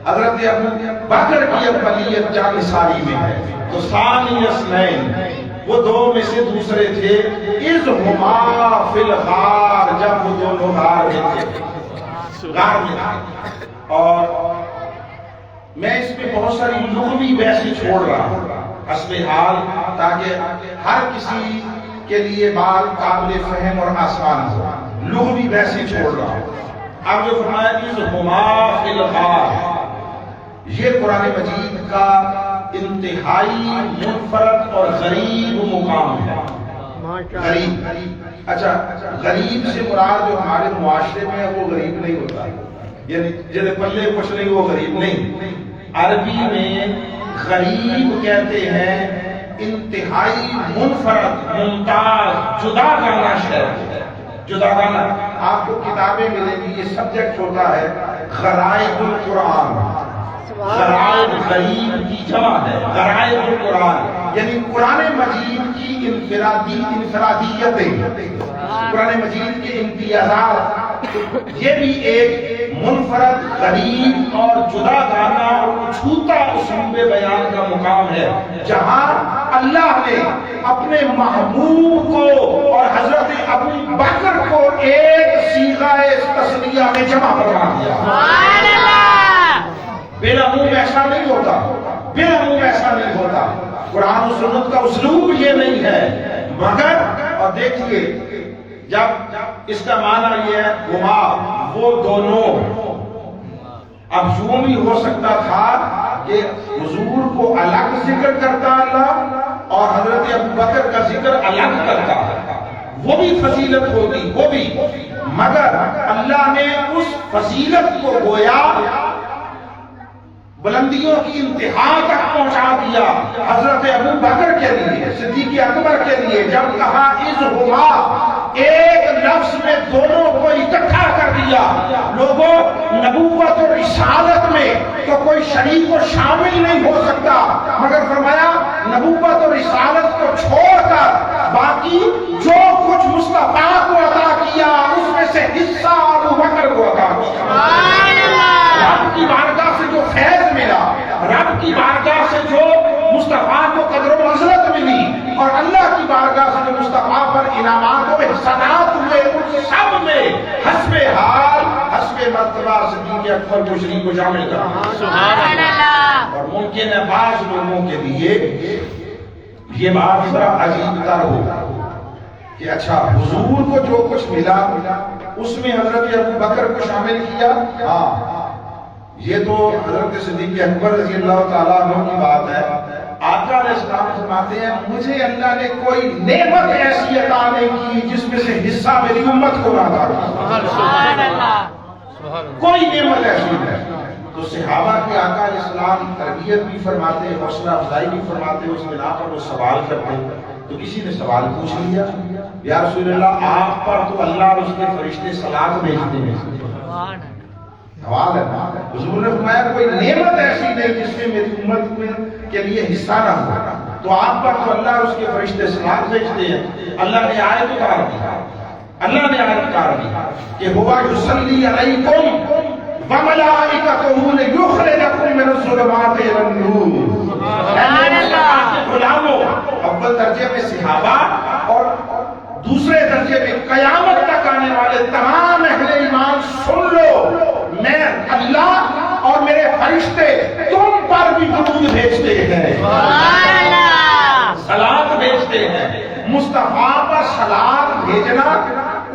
حضرت ابو بکر کی اولیت جان نثاری میں ہے۔ تو ثانی اثنین، وہ دو میں سے دوسرے تھے، اذ ہما فی الغار، جب وہ دونوں غار میں تھے، غار میں تھے۔ اور میں اس میں بہت ساری لغوی بحثیں چھوڑ رہا ہوں حسب حال، تاکہ ہر کسی کے لیے بات قابل فہم اور آسان ہو، لغوی بحثیں چھوڑ رہا ہوں۔ اب جو فرمایا اذ ہما فی الغار، یہ قرآن مجید کا انتہائی منفرد اور غریب مقام ہے۔ غریب، اچھا غریب سے مراد جو ہمارے معاشرے میں ہے وہ غریب نہیں ہوتا، یعنی جیسے پلے کچھ نہیں وہ غریب نہیں۔ عربی میں غریب کہتے ہیں انتہائی منفرد، ممتاز، جدا گانا شہر، جدا گانا۔ آپ کو کتابیں ملیں گی، یہ سبجیکٹ ہوتا ہے غرائب القرآن، غرائب غریب کی جمع ہے، غرائب القرآن، یعنی قرآن مجید کی انفرادیتیں، قرآن مجید کے امتیازات، یہ بھی ایک منفرد، غریب اور جدا گانا اور چھوٹا اسلوب بیان کا مقام ہے، جہاں اللہ نے اپنے محبوب کو اور حضرت ابو بکر کو ایک صیغہ تسنیہ میں جمع فرما دیا۔ بلا منہ ایسا نہیں ہوتا، بلا منہ ایسا نہیں ہوتا، قرآن و سنت کا اسلوب یہ نہیں ہے، مگر اور دیکھیے جب اس کا معنی یہ ہے ہما، وہ دونوں، اب یوں بھی ہو سکتا تھا کہ حضور کو الگ ذکر کرتا اللہ اور حضرت ابو بکر کا ذکر الگ کرتا، وہ بھی فضیلت ہوتی، وہ بھی، مگر اللہ نے اس فضیلت کو گویا بلندیوں کی انتہا تک پہنچا دیا حضرت ابو بکر کے لیے، صدیق اکبر کے لیے، جب کہا اذ ہما، ایک لفظ میں دونوں کو اکٹھا کر دیا۔ لوگوں، نبوت اور رسالت میں تو کوئی شریک و شامل نہیں ہو سکتا، مگر فرمایا نبوت اور رسالت کو چھوڑ کر باقی جو کچھ مصطفیٰ کو عطا کیا اس میں سے حصہ ابو بکر کو عطا کیا۔ رب کی بارگاہ سے جو فیض ملا، رب کی بارگاہ سے جو مصطفیٰ کو قدر و منزلت ملی اور اللہ کی بارگاہ سے جو مصطفیٰ پر انعامات و احسانات ہوئے ان سب میں حسب حال حسب مرتبہ صدیق اکبر کو شریک کو شامل کرنا. سبحان اللہ. اور ممکن ہے بعض لوگوں کے لیے یہ بات ذرا عجیب تر ہو کہ اچھا حضور کو جو کچھ ملا اس میں حضرت ابو بکر کو شامل کیا. ہاں یہ تو حضرت صدیق اکبر رضی اللہ تعالیٰ عنہ کی بات ہے. آقا علیہ السلام فرماتے ہیں مجھے اللہ نے کوئی نعمت ایسی عطا نہیں کی جس میں سے حصہ میری امت کو نہ عطا کیا. سبحان اللہ. کوئی نعمت ایسی نہیں. تو صحابہ کے آقا علیہ السلام تربیت بھی فرماتے, حوصلہ افزائی بھی فرماتے, اس بنا پر وہ سوال کرتے. تو کسی نے سوال پوچھ لیا, یا رسول اللہ آپ پر تو اللہ اور اس کے فرشتے صلاۃ بھیجتے ہیں. سوال ہے. حضور نے فرمایا کوئی نعمت ایسی نہیں جس میں میری امت میں کے لیے حصہ نہ ہو. تو آپ پر تو اللہ اور اس کے فرشتے صلاۃ بھیجتے ہیں. اللہ نے آیت اتار دی, اللہ نے آیت اتار دی کہ ہوا یصلی علیکم وملائکتہ لیخرجکم من الظلمات الی النور. سبحان اللہ. غلاموں, اول درجے میں صحابہ اور دوسرے درجے میں قیامت تک آنے والے تمام اہل ایمان سن لو, میں اللہ اور میرے فرشتے تم پر بھی درود بھیجتے ہیں, صلاۃ بھیجتے ہیں. مصطفیٰ پر صلاۃ بھیجنا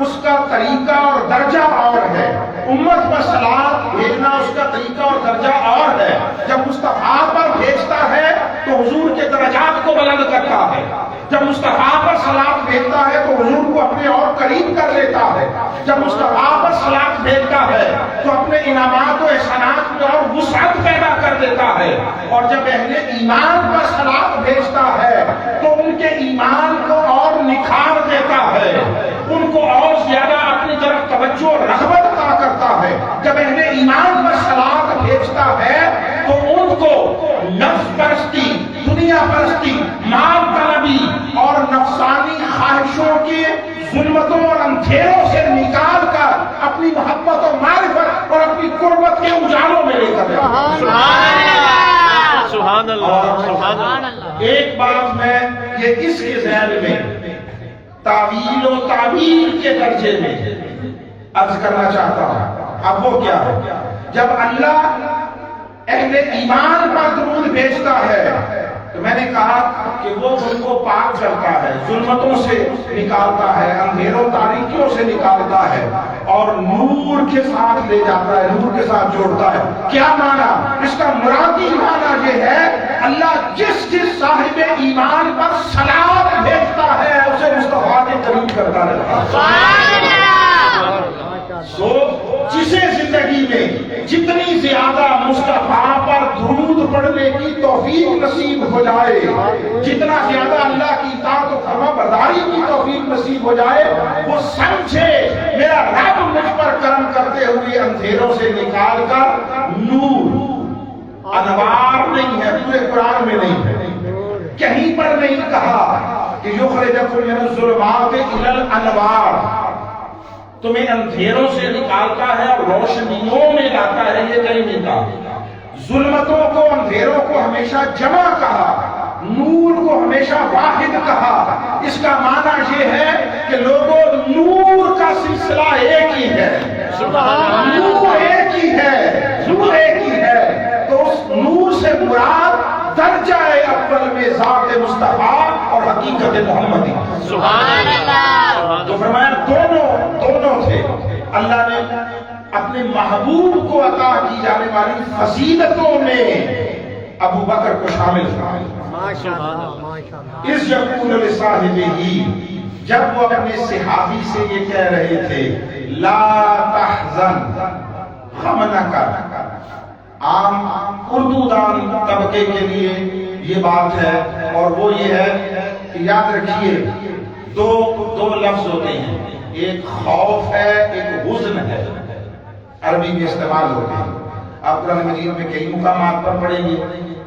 اس کا طریقہ اور درجہ اور ہے, امت پر صلاۃ بھیجنا اس کا طریقہ اور درجہ اور ہے. جب مصطفیٰ پر بھیجتا ہے تو حضور کے درجات کو بلند کرتا ہے. جب مصطفیٰ پر صلاۃ بھیجتا ہے تو حضور کو اپنے اور قریب کر لیتا ہے. جب مصطفیٰ پر صلاۃ بھیجتا ہے تو اپنے انعامات و احسانات میں اور وسعت پیدا کر دیتا ہے. اور جب اہل ایمان پر صلاۃ بھیجتا ہے تو ان کے ایمان کو اور نکھار دیتا ہے, ان کو اور زیادہ اپنی طرف توجہ اور رغبت عطا کرتا ہے. جب اہل ایمان پر صلاۃ بھیجتا ہے تو ان کو نفس پرستی, دنیا پرستی, مال طلبی اور نفسانی خواہشوں کی ظلمتوں اور اندھیروں سے نکال کر اپنی محبت اور معرفت اور اپنی قربت کے اجالوں میں لے کر جاتا ہے. سبحان اللہ. سبحان اللہ. ایک بات میں یہ اس کے ذہن میں تعویل و تعبیر کے درجے میں عرض کرنا چاہتا ہوں. اب وہ کیا ہے, جب اللہ اہل ایمان پر درود بھیجتا ہے تو میں نے کہا کہ وہ ان کو پاک کرتا ہے, ظلمتوں سے نکالتا ہے, اندھیروں تاریکیوں سے نکالتا ہے اور نور کے ساتھ لے جاتا ہے, نور کے ساتھ جوڑتا ہے. کیا معنی؟ اس کا مرادی معنی یہ ہے اللہ جس جس صاحب ایمان پر صلاۃ بھیجتا ہے اسے مصطفیٰ کے قریب کرتا رہتا ہے. سو جسے زندگی میں جتنی زیادہ مصطفیٰ پر درود پڑھنے کی توفیق نصیب ہو جائے, جتنا زیادہ اللہ کی اطاعت و فرما برداری کی توفیق نصیب ہو جائے, وہ سمجھے میرا رب مجھ پر کرم کرتے ہوئے اندھیروں سے نکال کر نور, انوار نہیں ہے, پورے قرآن میں نہیں ہے, کہیں پر نہیں کہا کہ یخرجکم من الظلمات الی الانوار, تمہیں اندھیروں سے نکالتا ہے اور روشنیوں میں لاتا ہے, یہ کہیں نہیں کہا. ظلمتوں کو, اندھیروں کو ہمیشہ جمع کہا, نور کو ہمیشہ واحد کہا. اس کا معنی یہ ہے کہ لوگوں نور کا سلسلہ ایک ہی ہے, نور ایک ہی ہے, نور ایک ہی ہے. تو اس نور سے مراد درجہ اول میں ذات مصطفیٰ اور حقیقت محمدی. سبحان اللہ. تو فرمایا دونوں تھے. اللہ نے اپنے محبوب کو عطا کی جانے والی فضیلتوں میں ابو بکر کو شامل کیا. اس یقول لصاحبہ, جب وہ اپنے صحابی سے یہ کہہ رہے تھے لا تحزن, غم نہ کر. عام اردو دان طبقے کے لیے یہ بات ہے, اور وہ یہ ہے کہ یاد رکھیے دو لفظ ہوتے ہیں, ایک خوف ہے, ایک حزن ہے, عربی میں استعمال ہوتے ہیں. آپ قرآن مجید میں کئی مقامات پر پڑھیں گے.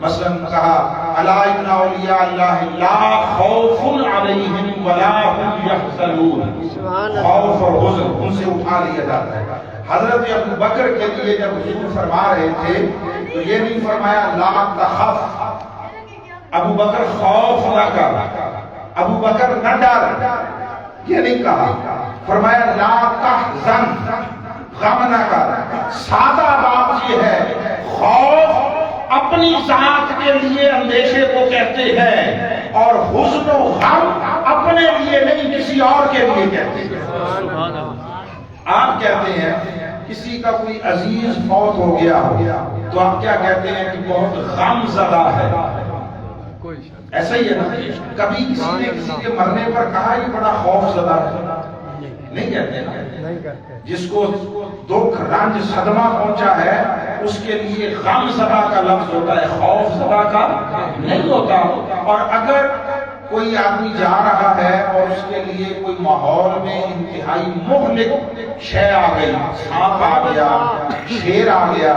مثلا کہا الا ان اولیاء اللہ لا خوف علیہم ولا هم یحزنون, خوف اور حزن ان سے اٹھا لیا جاتا ہے. حضرت ابو بکر کے لیے جب حضور فرما رہے تھے تو یہ نہیں فرمایا لا تخف, ابو بکر خوف نہ کر, ابو بکر نہ ڈر, یہ نہیں کہا، فرمایا لا تحزن، غم نہ کر۔ سادہ بات یہ ہے، خوف اپنی ذات کے لیے اندیشے کو کہتے ہیں، اور حزن و غم اپنے لیے نہیں کسی اور کے لیے کہتے ہیں۔ آپ کہتے ہیں کسی کا کوئی عزیز فوت ہو گیا ہو تو آپ کیا کہتے ہیں کہ بہت غم زدہ ہے، ایسا ہی ہے نا؟ کبھی کسی نے کسی کے مرنے پر کہا یہ بڑا خوف زدہ ہے؟ نہیں کہتے نا۔ نہیں کرتے۔ جس کو دکھ رنج صدمہ پہنچا ہے اس کے لیے غم زدہ کا لفظ ہوتا ہے، خوف زدہ کا نہیں ہوتا۔ اور اگر کوئی آدمی جا رہا ہے اور اس کے لیے کوئی ماحول میں انتہائی مہلک شے آ گئی، سانپ آ گیا، شیر آ گیا،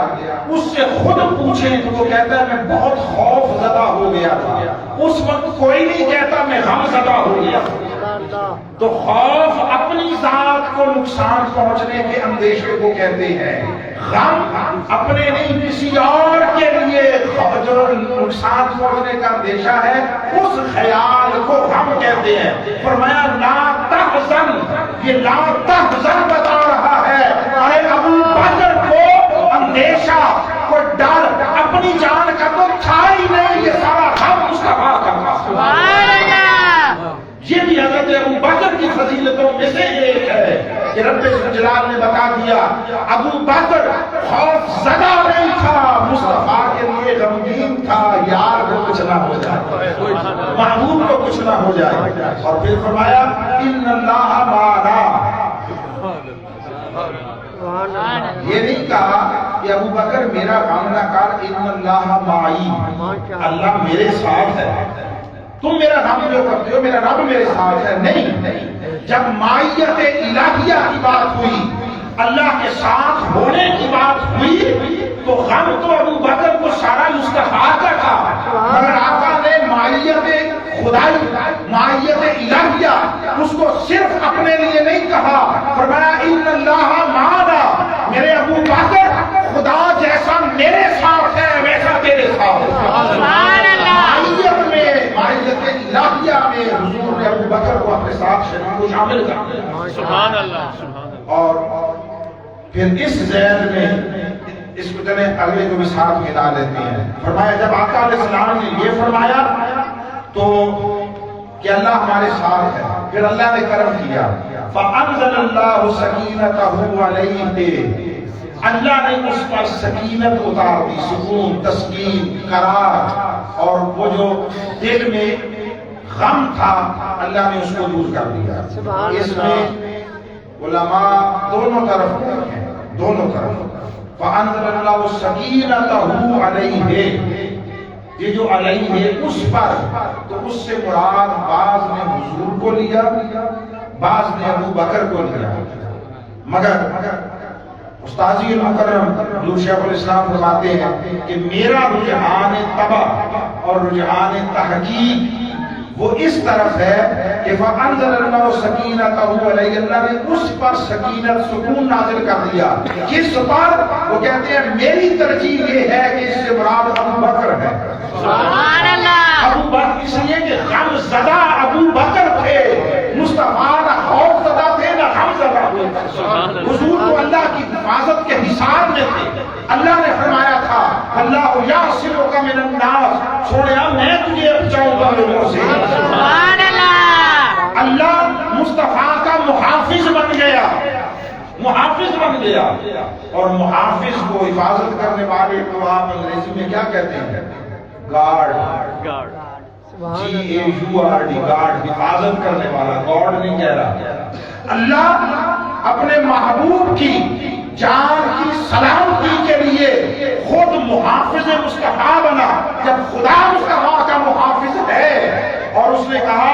اس سے خود پوچھیں تو وہ کہتا ہے میں بہت خوف زدہ ہو گیا تھا، اس وقت کوئی نہیں کہتا میں غم زدہ ہو گیا۔ تو خوف اپنی ذات کو نقصان پہنچنے کے اندیشے کو کہتے ہیں، غم اپنے نہیں کسی اور کے لیے جو نقصان پہنچنے کا اندیشہ ہے اس خیال کو غم کہتے ہیں۔ فرمایا لا تحزن، یہ لا تحزن بتا رہا ہے ارے ابو بکر کو اندیشہ، کوئی ڈر اپنی جان کا تو تھا ہی نہیں، یہ سارا غم مصطفیٰ کا تھا۔ سبحان اللہ۔ یہ بھی حضرت ابو بکر کی فضیلتوں میں سے ایک ہے کہ رب جلال نے بتا دیا ابو بکر خوف زدہ نہیں تھا، مصطفیٰ کے لیے غمگین تھا، یار کو کچھ نہ ہو جائے، محبوب کو کچھ نہ ہو جائے۔ اور پھر فرمایا ان اللہ معنا، یہ نہیں کہا کہ ابو بکر میرا غم نہ کر، ان اللہ معی، اللہ میرے ساتھ ہے، تم میرا غم جو کرتے ہو میرا رب میرے ساتھ ہے۔ نہیں، جب معیت الہیہ کی بات ہوئی، اللہ کے ساتھ ہونے کی بات ہوئی، تو غم تو ابو بکر کو سارا مصطفیٰ کا تھا، مگر آقا نے معیت خدائی، معیت الہیہ، اس کو صرف اپنے لیے نہیں کہا، فرمایا ان اللہ معنا، میرے ابو بکر خدا جیسا میرے ساتھ ہے ویسا تیرے ساتھ ہے۔ سبحان اللہ۔ معیت میں، معیت الہیہ میں حضور نے ابو بکر کو اپنے ساتھ شریک کو شامل کر دیا۔ سبحان اللہ، سبحان اللہ۔ اور پھر اس ذیل میں اس کو جنے اگلے کو بھی ساتھ ملا لیتے ہیں۔ فرمایا جب آقا علیہ السلام نے یہ فرمایا تو کہ اللہ ہمارے ساتھ ہے، پھر اللہ نے کرم کیا، فَأَنزَلَ اللَّهُ سَكِينَتَهُ عَلَيْهِ، اللہ نے اس پر سکینت اتار دی، سکون، تسکین، قرار، اور وہ جو دل میں غم تھا اللہ نے اس کو دور کر دیا۔ اس میں علماء دونوں طرف ہیں، دونوں طرف۔ فَأَنزَلَ اللَّهُ سَكِينَتَهُ عَلَيْهِ، یہ جو علیہ ہے اس پر، تو اس سے مراد بعض نے حضور کو لیا، بعض نے ابو بکر کو لیا، مگر استاذی المکرم حضور شیخ الاسلام فرماتے ہیں کہ میرا رجحان طبع اور رجحان تحقیق وہ اس طرف ہے کہ فَأَنزَلَ اللَّهُ سَكِينَتَهُ عَلَيْهِ، اللہ نے اس پر سکینت، سکون نازل کر دیا۔ کس پر؟ وہ کہتے ہیں میری ترجیح یہ ہے کہ اس سے مراد ابو بکر ہے۔ سبحان اللہ۔ ابو بکر اس لیے کہ غم زدہ ابو بکر تھے، مصطفیٰ نہ خوف زدہ تھے نہ غم زدہ تھے، حضور کو اللہ کی حفاظت کے حساب میں تھے۔ اللہ نے فرمایا تھا اللہ یعصمک من الناس، سوڑیا میں تجھے بچاؤں گا لوگوں سے۔ سبحان اللہ۔ اللہ مصطفیٰ کا محافظ بن گیا، محافظ بن گیا، اور محافظ کو حفاظت کرنے والے کو آپ انگریزی میں کیا کہتے ہیں؟ گارڈ، GAURD، گارڈ، حفاظت کرنے والا، گارڈ نہیں کہہ رہا۔ اللہ اپنے محبوب کی جان کی سلامتی کے لیے خود محافظ مصطفیٰ بنا۔ جب خدا مصطفیٰ کا محافظ ہے اور اس نے کہا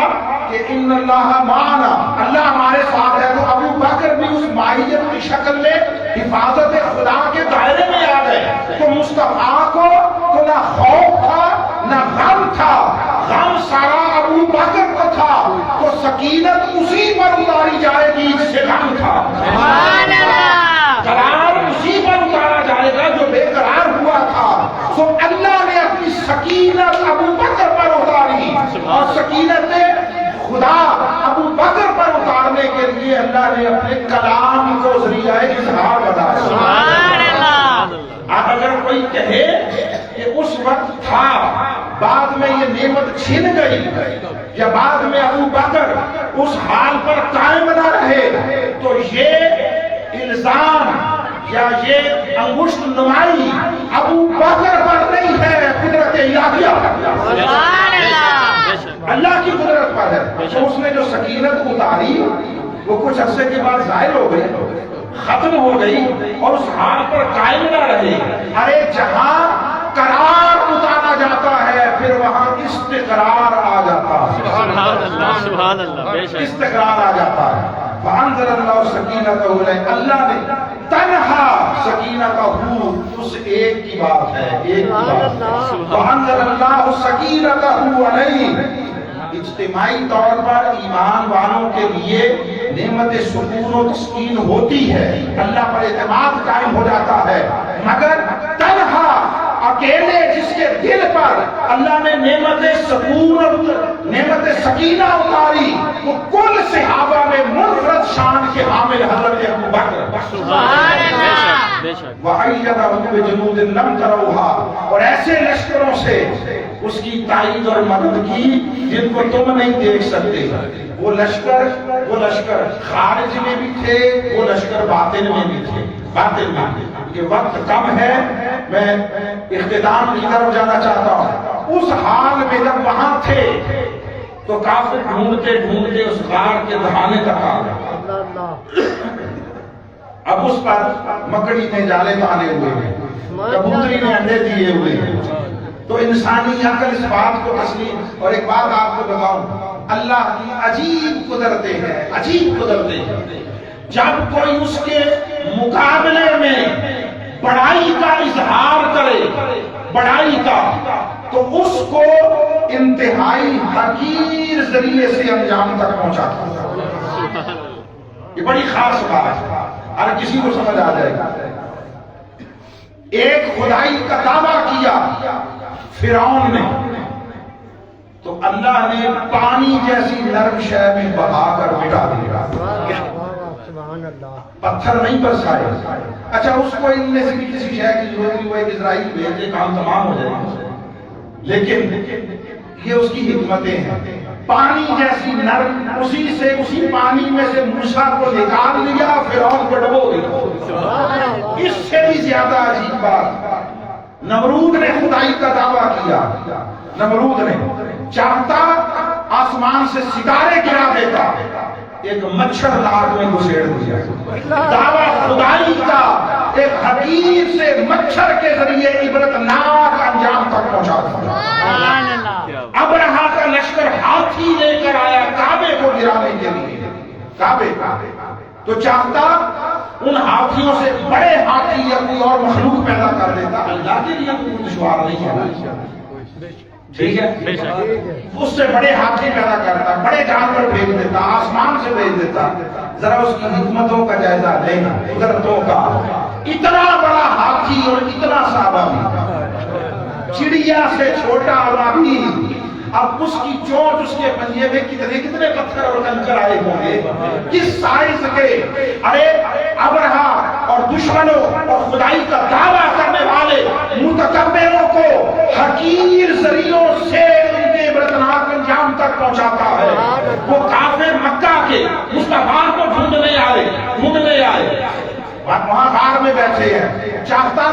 کہ ان اللہ معنا، اللہ ہمارے ساتھ ہے، تو ابو بکر بھی اس معیت کی شکل میں حفاظت خدا کے دائرے میں آ گئے۔ تو مصطفیٰ کو تو نہ خوف تھا نہ غم تھا، غم سارا ابو بکر کو تھا، تو سکینت اسی پر اتاری جائے گی جس سے غم تھا، سبحان اللہ۔ قرار اسی پر اتارا جائے گا جو بے قرار ہوا تھا۔ تو اللہ نے اپنی سکینت ابو بکر پر اتاری، اور سکینت خدا ابو بکر پر اتار چھن گئی یا بعد میں ابو بکر اس حال پر قائم نہ رہے تو یہ الزام یا یہ انگشت نمائی ابو بکر پر نہیں ہے، قدرت الہیہ پر، اللہ کی قدرت پر ہے۔ تو اس نے جو سکینت اتاری وہ کچھ عرصے کے بعد ظاہر ہو گئی، ختم ہو گئی اور اس حال پر قائم نہ رہے۔ ارے جہاں قرار اتارا جاتا ہے پھر وہاں استقرار آ جاتا ہے، سبحان اللہ، بے شک استقرار آ جاتا ہے۔ فانزل اللہ سکینتہ علیہ، اللہ نے تنہا سکینتہ اس ایک کی بات ہے، ایک کی بات ہے۔ فانزل اللہ سکینتہ علیہ، اجتماعی طور پر ایمان والوں کے لیے نعمت سکون و تسکین ہوتی ہے، اللہ پر اعتماد قائم ہو جاتا ہے، مگر تنہا اکیلے جس کے دل پر اللہ نے نعمت سکون اور نعمت سکینہ اتاری وہ کل صحابہ میں منفرد شان کے حامل حضرت ابو بکر وَأَيَّدَهُ بِجُنُودٍ لَمْ تَرَوْهَا، اور ایسے لشکروں سے اس کی تائید اور مدد کی جن کو تم نہیں دیکھ سکتے۔ وہ لشکر خارج میں بھی تھے، وہ لشکر باطن میں بھی تھے، باطن میں بھی۔ کہ وقت کم ہے، میں اختتام کی طرف جانا چاہتا ہوں۔ اس حال میں جب وہاں تھے تو کافر ڈھونڈتے ڈھونڈتے اس غار کے دہانے تک آ گئے۔ اب اس پر مکڑی نے جالے باندھے ہوئے ہیں، کبوتری نے انڈے دیے ہوئے ہیں، تو انسانی عقل اس بات کو تسلیم۔ اور ایک بات آپ کو بتاؤں، اللہ کی عجیب قدرتیں ہیں، عجیب قدرتیں ہیں۔ جب کوئی اس کے مقابلے میں بڑائی کا اظہار کرے، بڑائی کا، تو اس کو انتہائی حقیر ذریعے سے انجام تک پہنچاتا ہے۔ یہ بڑی خاص بات ہے، ہر کسی کو سمجھ آ جائے گا۔ ایک خدائی کا دعویٰ کیا فرعون نے تو اللہ نے پانی جیسی نرم شے میں بہا کر مٹا دیا، پتھر نہیں برسائے۔ اچھا اس کو ان میں سے بھی کسی شے کی ضرورت نہیں، وہ ایک اسرائیل بھیجے کام تمام ہو جائے گا، لیکن یہ اس کی حکمتیں ہیں۔ پانی جیسی نرم، اسی پانی میں سے موسیٰ کو نکال لیا، فرعون کو ڈبو دیا۔ اس سے بھی زیادہ عجیب بات، نمرود نے خدائی کا دعویٰ کیا۔ نمرود نے چاہتا آسمان سے ستارے گرا دیتا، ایک مچھر ناک میں گھسیڑ دیا۔ دعویٰ خدائی کا ایک حقیر سے مچھر کے ذریعے عبرت ناک انجام تک پہنچا دیا۔ ابرہا کا لشکر ہاتھی لے کر آیا کعبے کو گرانے کے لیے، کعبے تو چاہتا ان ہاتھیوں سے بڑے ہاتھی یا کوئی اور مخلوق پیدا کر دیتا، اللہ کے لیے کوئی دشوار نہیں ہے، ٹھیک ہے، اس سے بڑے ہاتھی پیدا کرتا، بڑے جانور بھیج دیتا، آسمان سے بھیج دیتا۔ ذرا اس کی حکمتوں کا جائزہ لینا، قدرتوں کا۔ اتنا بڑا ہاتھی اور اتنا سا ابابیل، چڑیا سے چھوٹا ابابیل، اب اس کی چوٹ اس کے پنجے میں کتنے پتھر اور کنکر آئے ہوں گے، کس سائز کے۔ ارے ابرہا اور دشمنوں اور خدائی کا دعویٰ کرنے والے متکبروں کو حقیر ذریعوں سے ان کے عبرتناک انجام تک پہنچاتا ہے۔ وہ کافر مکہ کے مصطفیٰ کو ڈھونڈنے آئے، وہاں غار میں بیٹھے ہیں، چاہتا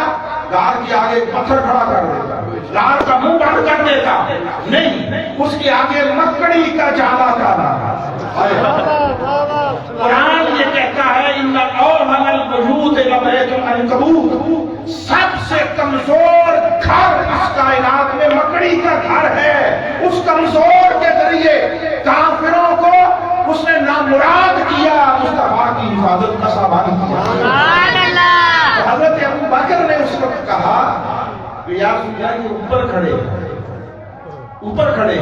غار کے آگے پتھر کھڑا کر دیتا، غار کا منہ بند کر دیتا، نہیں، اس کے آگے مکڑی کا جالا ڈالا۔ قرآن یہ کہتا ہے ان اوہن البیوت لبیت العنکبوت، سب سے کمزور گھر اس کائنات میں مکڑی کا گھر ہے۔ اس کمزور کے ذریعے کافروں کو اس نے نامراد کیا، مصطفیٰ کی حفاظت کا سامان کیا۔ حضرت ابو بکر نے اس وقت کہا کہ یا رسول اللہ یہ اوپر کھڑے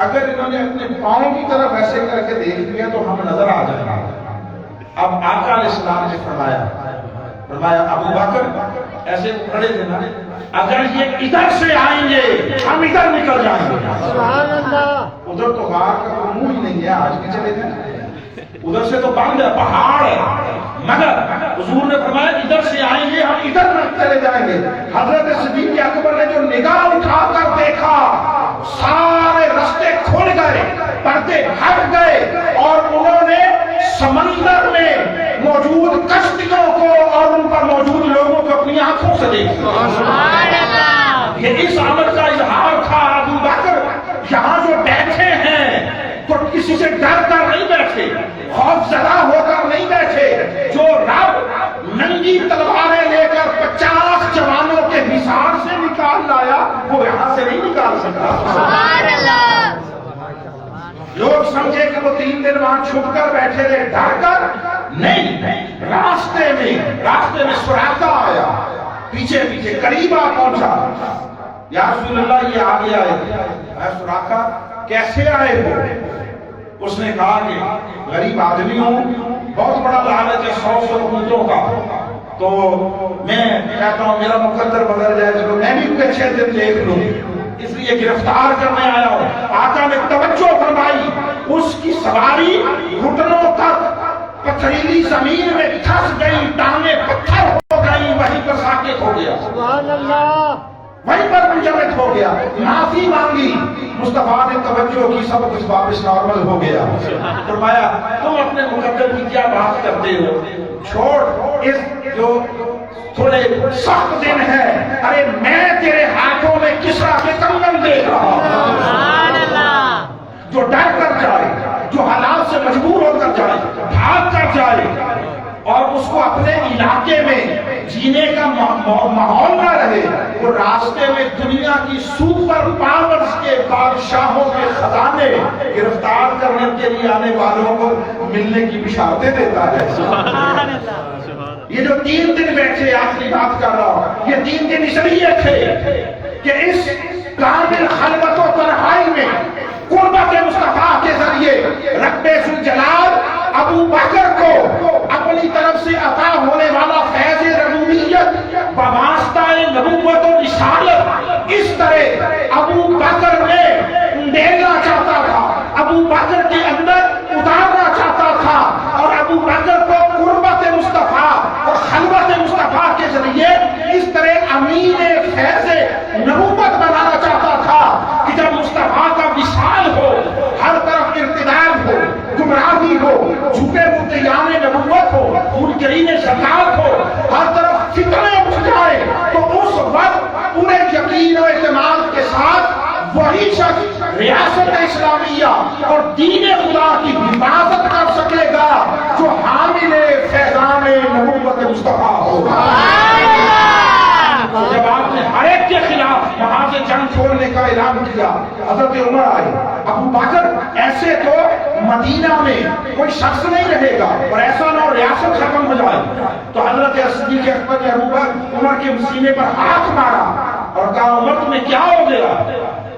اگر انہوں نے اپنے پاؤں کی طرف ایسے کر کے دیکھ لیا تو ہم نظر آ جائیں گے۔ اب آقا علیہ السلام نے فرمایا ابو بکر ایسے کھڑے تھے نا، اگر یہ ادھر سے آئیں گے ہم ادھر نکل جائیں گے۔ ادھر تو غار کا کوئی منہ ہی نہیں ہے، آج بھی چلے گئے، ادھر سے تو بند ہے، پہاڑ ہے، مگر حضور نے فرمایا ادھر سے آئیں گے ہم ادھر نہ چلے جائیں گے۔ حضرت صدیق اکبر نے جو نگاہ اٹھا کر دیکھا سارے راستے کھل گئے، پردے ہٹ گئے اور انہوں نے سمندر میں موجود کشتیوں کو اور ان پر موجود لوگوں کو اپنی آنکھوں سے دیکھا۔ سبحان اللہ۔ یہ اس عمل کا اظہار تھا۔ ابو بکر یہاں جو بیٹھے ہیں تو کسی سے ڈر کر نہیں بیٹھے، خوف زدہ ہو کر نہیں بیٹھے۔ جو رب ننگی تلواریں لے کر 50 جوانوں کے حصار سے نکال لایا وہ یہاں سے نہیں نکال سکتا۔ سبحان اللہ۔ لوگ سمجھے کہ وہ 3 دن وہاں چھپ کر بیٹھے رہے ڈر کر، نہیں، راستے میں سراقہ آیا، پیچھے پیچھے قریب آ پہنچا۔ یا رسول اللہ یہ آگے آئے، اے سراقہ کیسے آئے ہو؟ اس نے کہا کہ غریب آدمی ہوں، بہت بڑا لالچ ہے 100 اونٹوں کا، تو میں کہتا ہوں میرا مقدر بدل جائے تو میں بھی کوئی اچھے دن دیکھ لوں، اس لیے گرفتار کرنے آیا ہوں۔ آقا نے توجہ فرمائی، اس کی سواری گھٹنوں تک پتھریلی زمین میں پھنس گئی، ٹانگیں پتھر ہو گئی، وہیں پر ساکت ہو گیا، سبحان اللہ، وہیں پر منجمد ہو گیا۔ معافی مانگی، مصطفیٰ نے توجہ کی، سب کچھ واپس نارمل ہو گیا۔ فرمایا تم اپنے مقدر کی کیا بات کرتے ہو، چھوڑ اس جو تھوڑے سخت دن ہے، ارے میں تیرے ہاتھوں میں کسرا کے کنگن دیکھ رہا ہوں۔ سبحان اللہ۔ جو ڈر کر جائے، جو حالات سے مجبور ہو کر جائے، بھاگ کر جائے اور اس کو اپنے علاقے میں جینے کا ماحول نہ رہے، وہ راستے میں دنیا کی سپر پاورز کے بادشاہوں کے خزانے گرفتار کرنے کے لیے آنے والوں کو ملنے کی بشارتیں دیتا ہے۔ سبحان اللہ۔ یہ جو 3 دن بیٹھے، آخری بات کر رہا ہوں، یہ 3 دن اس لیے تھے کہ اس کامل خلوت و تنہائی میں قربت مصطفیٰ کے ذریعے رب ذوالجلال ابو بکر کو اپنی طرف سے عطا ہونے والا فیض ربوبیت بواسطہ نبوت و رسالت اس طرح ابو بکر میں ڈھیلنا چاہتا تھا، ابو بکر کے اندر اتارنا چاہتا تھا، اور ابو بکر کو قربت مصطفیٰ اور خلوت مصطفیٰ کے ذریعے اس طرح امین فیض نبوت بنانا چاہتا تھا کہ جب مصطفیٰ کا وصال ہو، ہر طرف ارتداد ہو، گمراہی ہو، جھوٹے مدعیان نبوت ہو، منکرین شریعت ہو، ہر طرف فتنے اٹھ جائے، تو اس وقت پورے یقین و اعتماد کے ساتھ وہی شخص ریاست اسلامیہ اور دین خدا کی حفاظت کر سکے گا جو حامل فیضان نبوت مصطفیٰ ہوگا۔ جب آپ نے ہر ایک کے خلاف وہاں سے جنگ چھوڑنے کا اعلان کیا، حضرت عمر آئے، ابو بکر ایسے تو مدینہ میں کوئی شخص نہیں رہے گا اور ایسا نہ ہو ریاست ختم ہو جائے، تو حضرت صدیق اکبر نے ابو بکر عمر کے سینے پر ہاتھ مارا اور کہا عمر تمہیں کیا ہو گیا،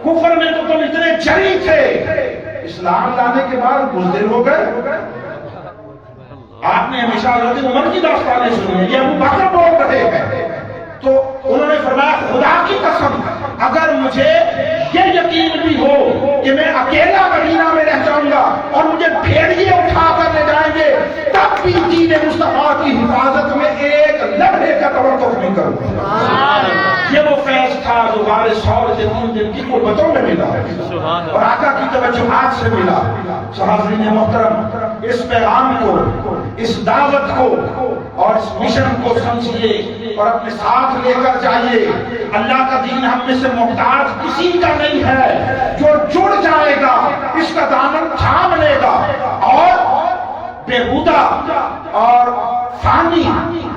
کفر میں تو تم اتنے جری تھے، اسلام لانے کے بعد بزدل ہو گئے۔ آپ نے ہمیشہ حضرت عمر کی داستانیں سنی ہیں، یہ ابو بکر بول رہے ہیں، تو انہوں نے فرمایا خدا کی قسم اگر مجھے یہ یقین بھی ہو کہ میں اکیلا مدینہ میں رہ جاؤں گا اور مجھے بھیڑیے اٹھا کر لے جائیں گے، تب بھی دین مصطفیٰ کی حفاظت میں ایک لمحے کا توقف نہیں کروں گا۔ یہ وہ فیض تھا جو بارے 100 سے 3 دن کی قربتوں میں ملا اور آقا کی توجہات سے ملا۔ حاضرین محترم، اس پیغام کو، اس دعوت کو اور اس مشن کو سمجھیے اور اپنے ساتھ لے کر جائیے۔ اللہ کا دین ہم میں سے محتاج کسی کا نہیں ہے، جو جڑ جائے گا اس کا دامن تھام لے گا اور بےہودہ اور فانی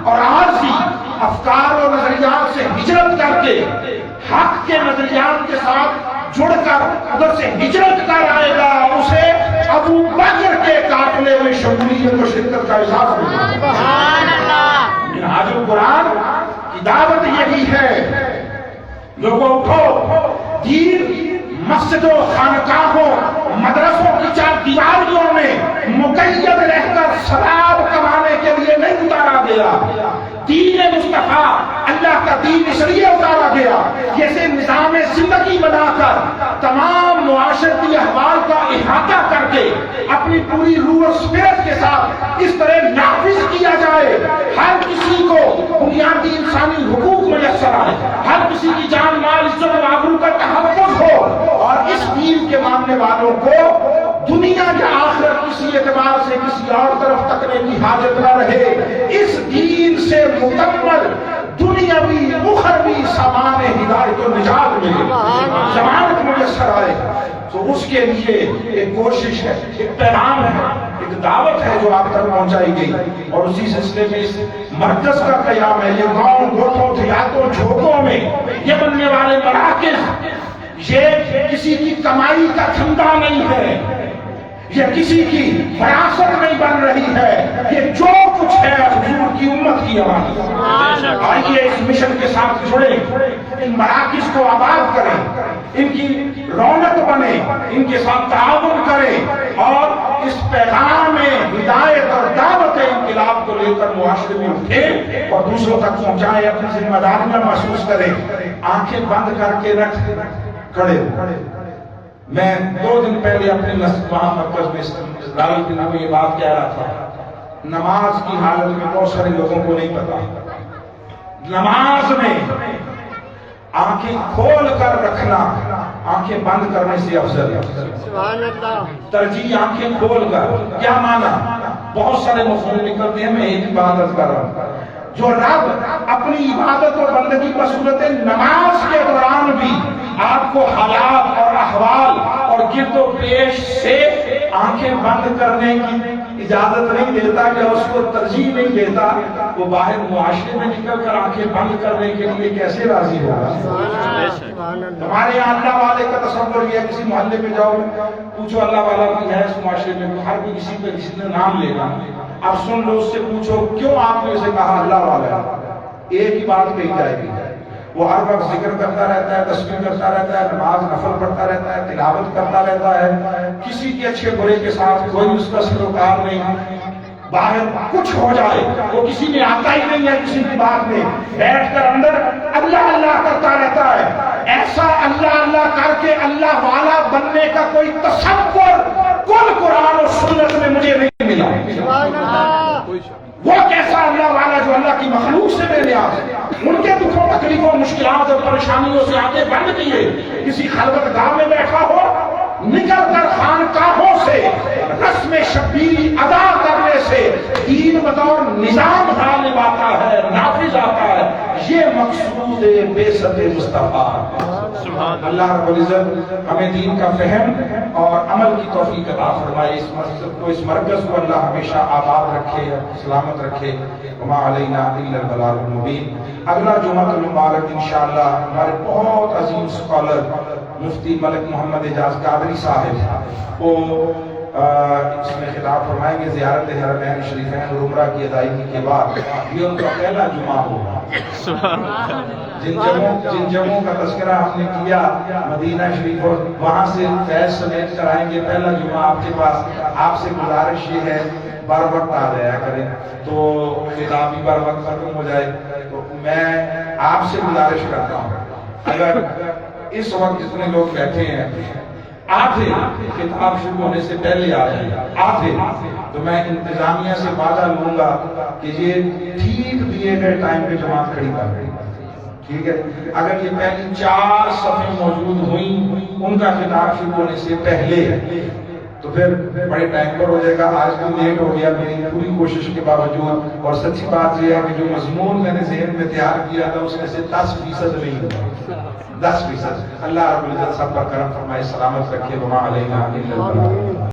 اور عارضی افکار و نظریات سے ہجرت کر کے حق کے نظریات کے ساتھ جڑ کر ادھر سے ہجرت کر آئے گا، اسے ابو بکر کے قافلے میں شمولیت و شرکت کا احساس ہوگا۔ سبحان اللہ۔ منہاج القرآن کی دعوت یہی ہے، لوگوں اٹھو، دین مسجدوں، خانقاہوں، مدرسوں کی 4 دیواریوں میں مقید رہ کر ثواب کمانے کے لیے نہیں اتارا گیا۔ دین مصطفیٰ، اللہ کا دین اس لیے اتارا گیا کہ اسے نظام زندگی بنا کر تمام معاشرتی احوال کا احاطہ کر کے اپنی پوری روح اور اسپرٹ کے ساتھ اس طرح نافذ کیا جائے، ہر کسی کو بنیادی انسانی حقوق میسر آئے، ہر کسی کی جان مال عزت و آبرو کا تحفظ ہو، اور اس دین کے ماننے والوں کو دنیا یا آخرت کسی اعتبار سے کسی اور طرف تکنے کی حاجت نہ رہے، اس دین سے مکمل دنیاوی اخروی سامان ہدایت و نجات ملے، ضمانت میسر آئے۔ تو اس کے لیے ایک کوشش ہے، ایک پیغام ہے، ایک دعوت ہے جو آپ تک پہنچائی گئی، اور اسی سلسلے میں اس مرکز کا قیام ہے۔ یہ گاؤں گوٹھوں دیہاتوں جھوپوں میں یہ بننے والے مراکز، یہ کسی کی کمائی کا دھندا نہیں ہے، یہ کسی کی وراثت نہیں بن رہی ہے، یہ جو کچھ ہے حضور کی امت کی امانت۔ آئیے اس مشن کے ساتھ جڑیں، ان مراکز کو آباد کریں، ان کی رونق بنے، ان کے ساتھ تعاون کریں، اور اس پیغام ہدایت اور دعوت انقلاب کو لے کر معاشرے میں اٹھیں اور دوسروں تک پہنچائیں، اپنی ذمہ داریاں محسوس کریں، آنکھیں بند کر کے رکھ کھڑے۔ میں 2 دن پہلے اپنے وہاں مرکز میں راولپنڈی میں یہ بات کہہ رہا تھا، نماز کی حالت میں بہت سارے لوگوں کو نہیں پتا، نماز میں آنکھیں کھول کر رکھنا آنکھیں بند کرنے سے افضل ہے۔ سبحان اللہ۔ ترجیح آنکھیں کھول کر، کیا معنی؟ بہت سارے مفہوم نکلتے ہیں، میں ایک عبادت کر رہا ہوں۔ جو رب اپنی عبادت و بندگی بصورت نماز کے دوران بھی آپ کو حالات اور احوال اور گرد و پیش سے آنکھیں بند کرنے کی اجازت نہیں دیتا، کہ اس کو ترجیح نہیں دیتا، وہ باہر معاشرے میں نکل کر آنکھیں بند کرنے کے لیے کیسے راضی ہوگا؟ ہمارے یہاں اللہ والے کا تصور یہ ہے، کسی محلے میں جاؤ پوچھو اللہ والا کوئی ہے اس معاشرے میں، ہر کوئی کسی پہ کسی نے نام لے گا، اب سن لو اس سے پوچھو کیوں آپ نے اسے کہا اللہ والا ہے، ایک ہی بات کہی جائے گی، وہ ہر وقت ذکر کرتا رہتا ہے، تسبیح کرتا رہتا ہے، نماز نفل پڑھتا رہتا ہے، تلاوت کرتا رہتا ہے، کسی کے اچھے برے کے ساتھ کوئی اس کا سروکار نہیں، باہر کچھ ہو جائے وہ کسی میں آتا ہی نہیں ہے، کسی کی بات میں بیٹھ کر اندر اللہ اللہ کرتا رہتا ہے۔ ایسا اللہ اللہ کر کے اللہ والا بننے کا کوئی تصور کل قرآن و سنت میں مجھے نہیں ملا۔ وہ کیسا اللہ والا جو اللہ کی مخلوق سے بے نیاز ہے، ان کے دکھوں تکلیفوں مشکلات اور پریشانیوں سے آگے بڑھ کیے، کسی خلوت گاہ میں بیٹھا ہو، نکل کر خانقاہوں سے رسم شبیری ادا کرنے سے دین بطور نظام غالب آتا ہے، نافذ آتا ہے، یہ مقصود بے ست مصطفیٰ۔ اللہ رب العزت ہمیں دین کا فہم اور عمل کی توفیق عطا فرمائے، اس مسجد کو، اس مرکز کو اللہ ہمیشہ آباد رکھے، سلامت رکھے۔ وما علینا الا البلاغ المبین۔ اگلا جمعہ المبارک انشاءاللہ ہمارے بہت عظیم اسکالر مفتی ملک محمد اعجاز قادری صاحب وہ اس میں خطاب فرمائیں گے، زیارت حرمین شریفین اور عمرہ کی ادائیگی کے بعد یہ ان کا پہلا جمعہ ہوگا۔ جن جگہوں کا تذکرہ ہم نے کیا مدینہ شریف اور وہاں سے فیض سمیت کرائیں گے، پہلا جمعہ آپ کے پاس، آپ سے گزارش یہ ہے بر وقت آ جایا کریں تو خطاب بھی بر وقت ختم ہو جائے۔ تو میں آپ سے گزارش کرتا ہوں، اگر اس وقت جتنے لوگ بیٹھے ہیں آدھے خطاب شروع ہونے سے پہلے آ جائیں، آدھے، تو میں انتظامیہ سے وعدہ لوں گا کہ یہ ٹھیک دیے گئے ٹائم پہ جماعت کھڑی کر رہی ہے، ٹھیک ہے؟ اگر یہ پہلی 4 صفیں موجود ہوئیں ان کا خطاب شروع ہونے سے پہلے تو پھر بڑے ٹائم پر ہو جائے گا۔ آج بھی لیٹ ہو گیا میری پوری کوشش کے باوجود، اور سچی بات یہ ہے کہ جو مضمون میں نے ذہن میں تیار کیا تھا اس میں سے 10% نہیں ہوا، 10%۔ اللہ رب العزت سب پر کرم فرمائے، سلامت رکھے۔ وما علینا الا البلاغ۔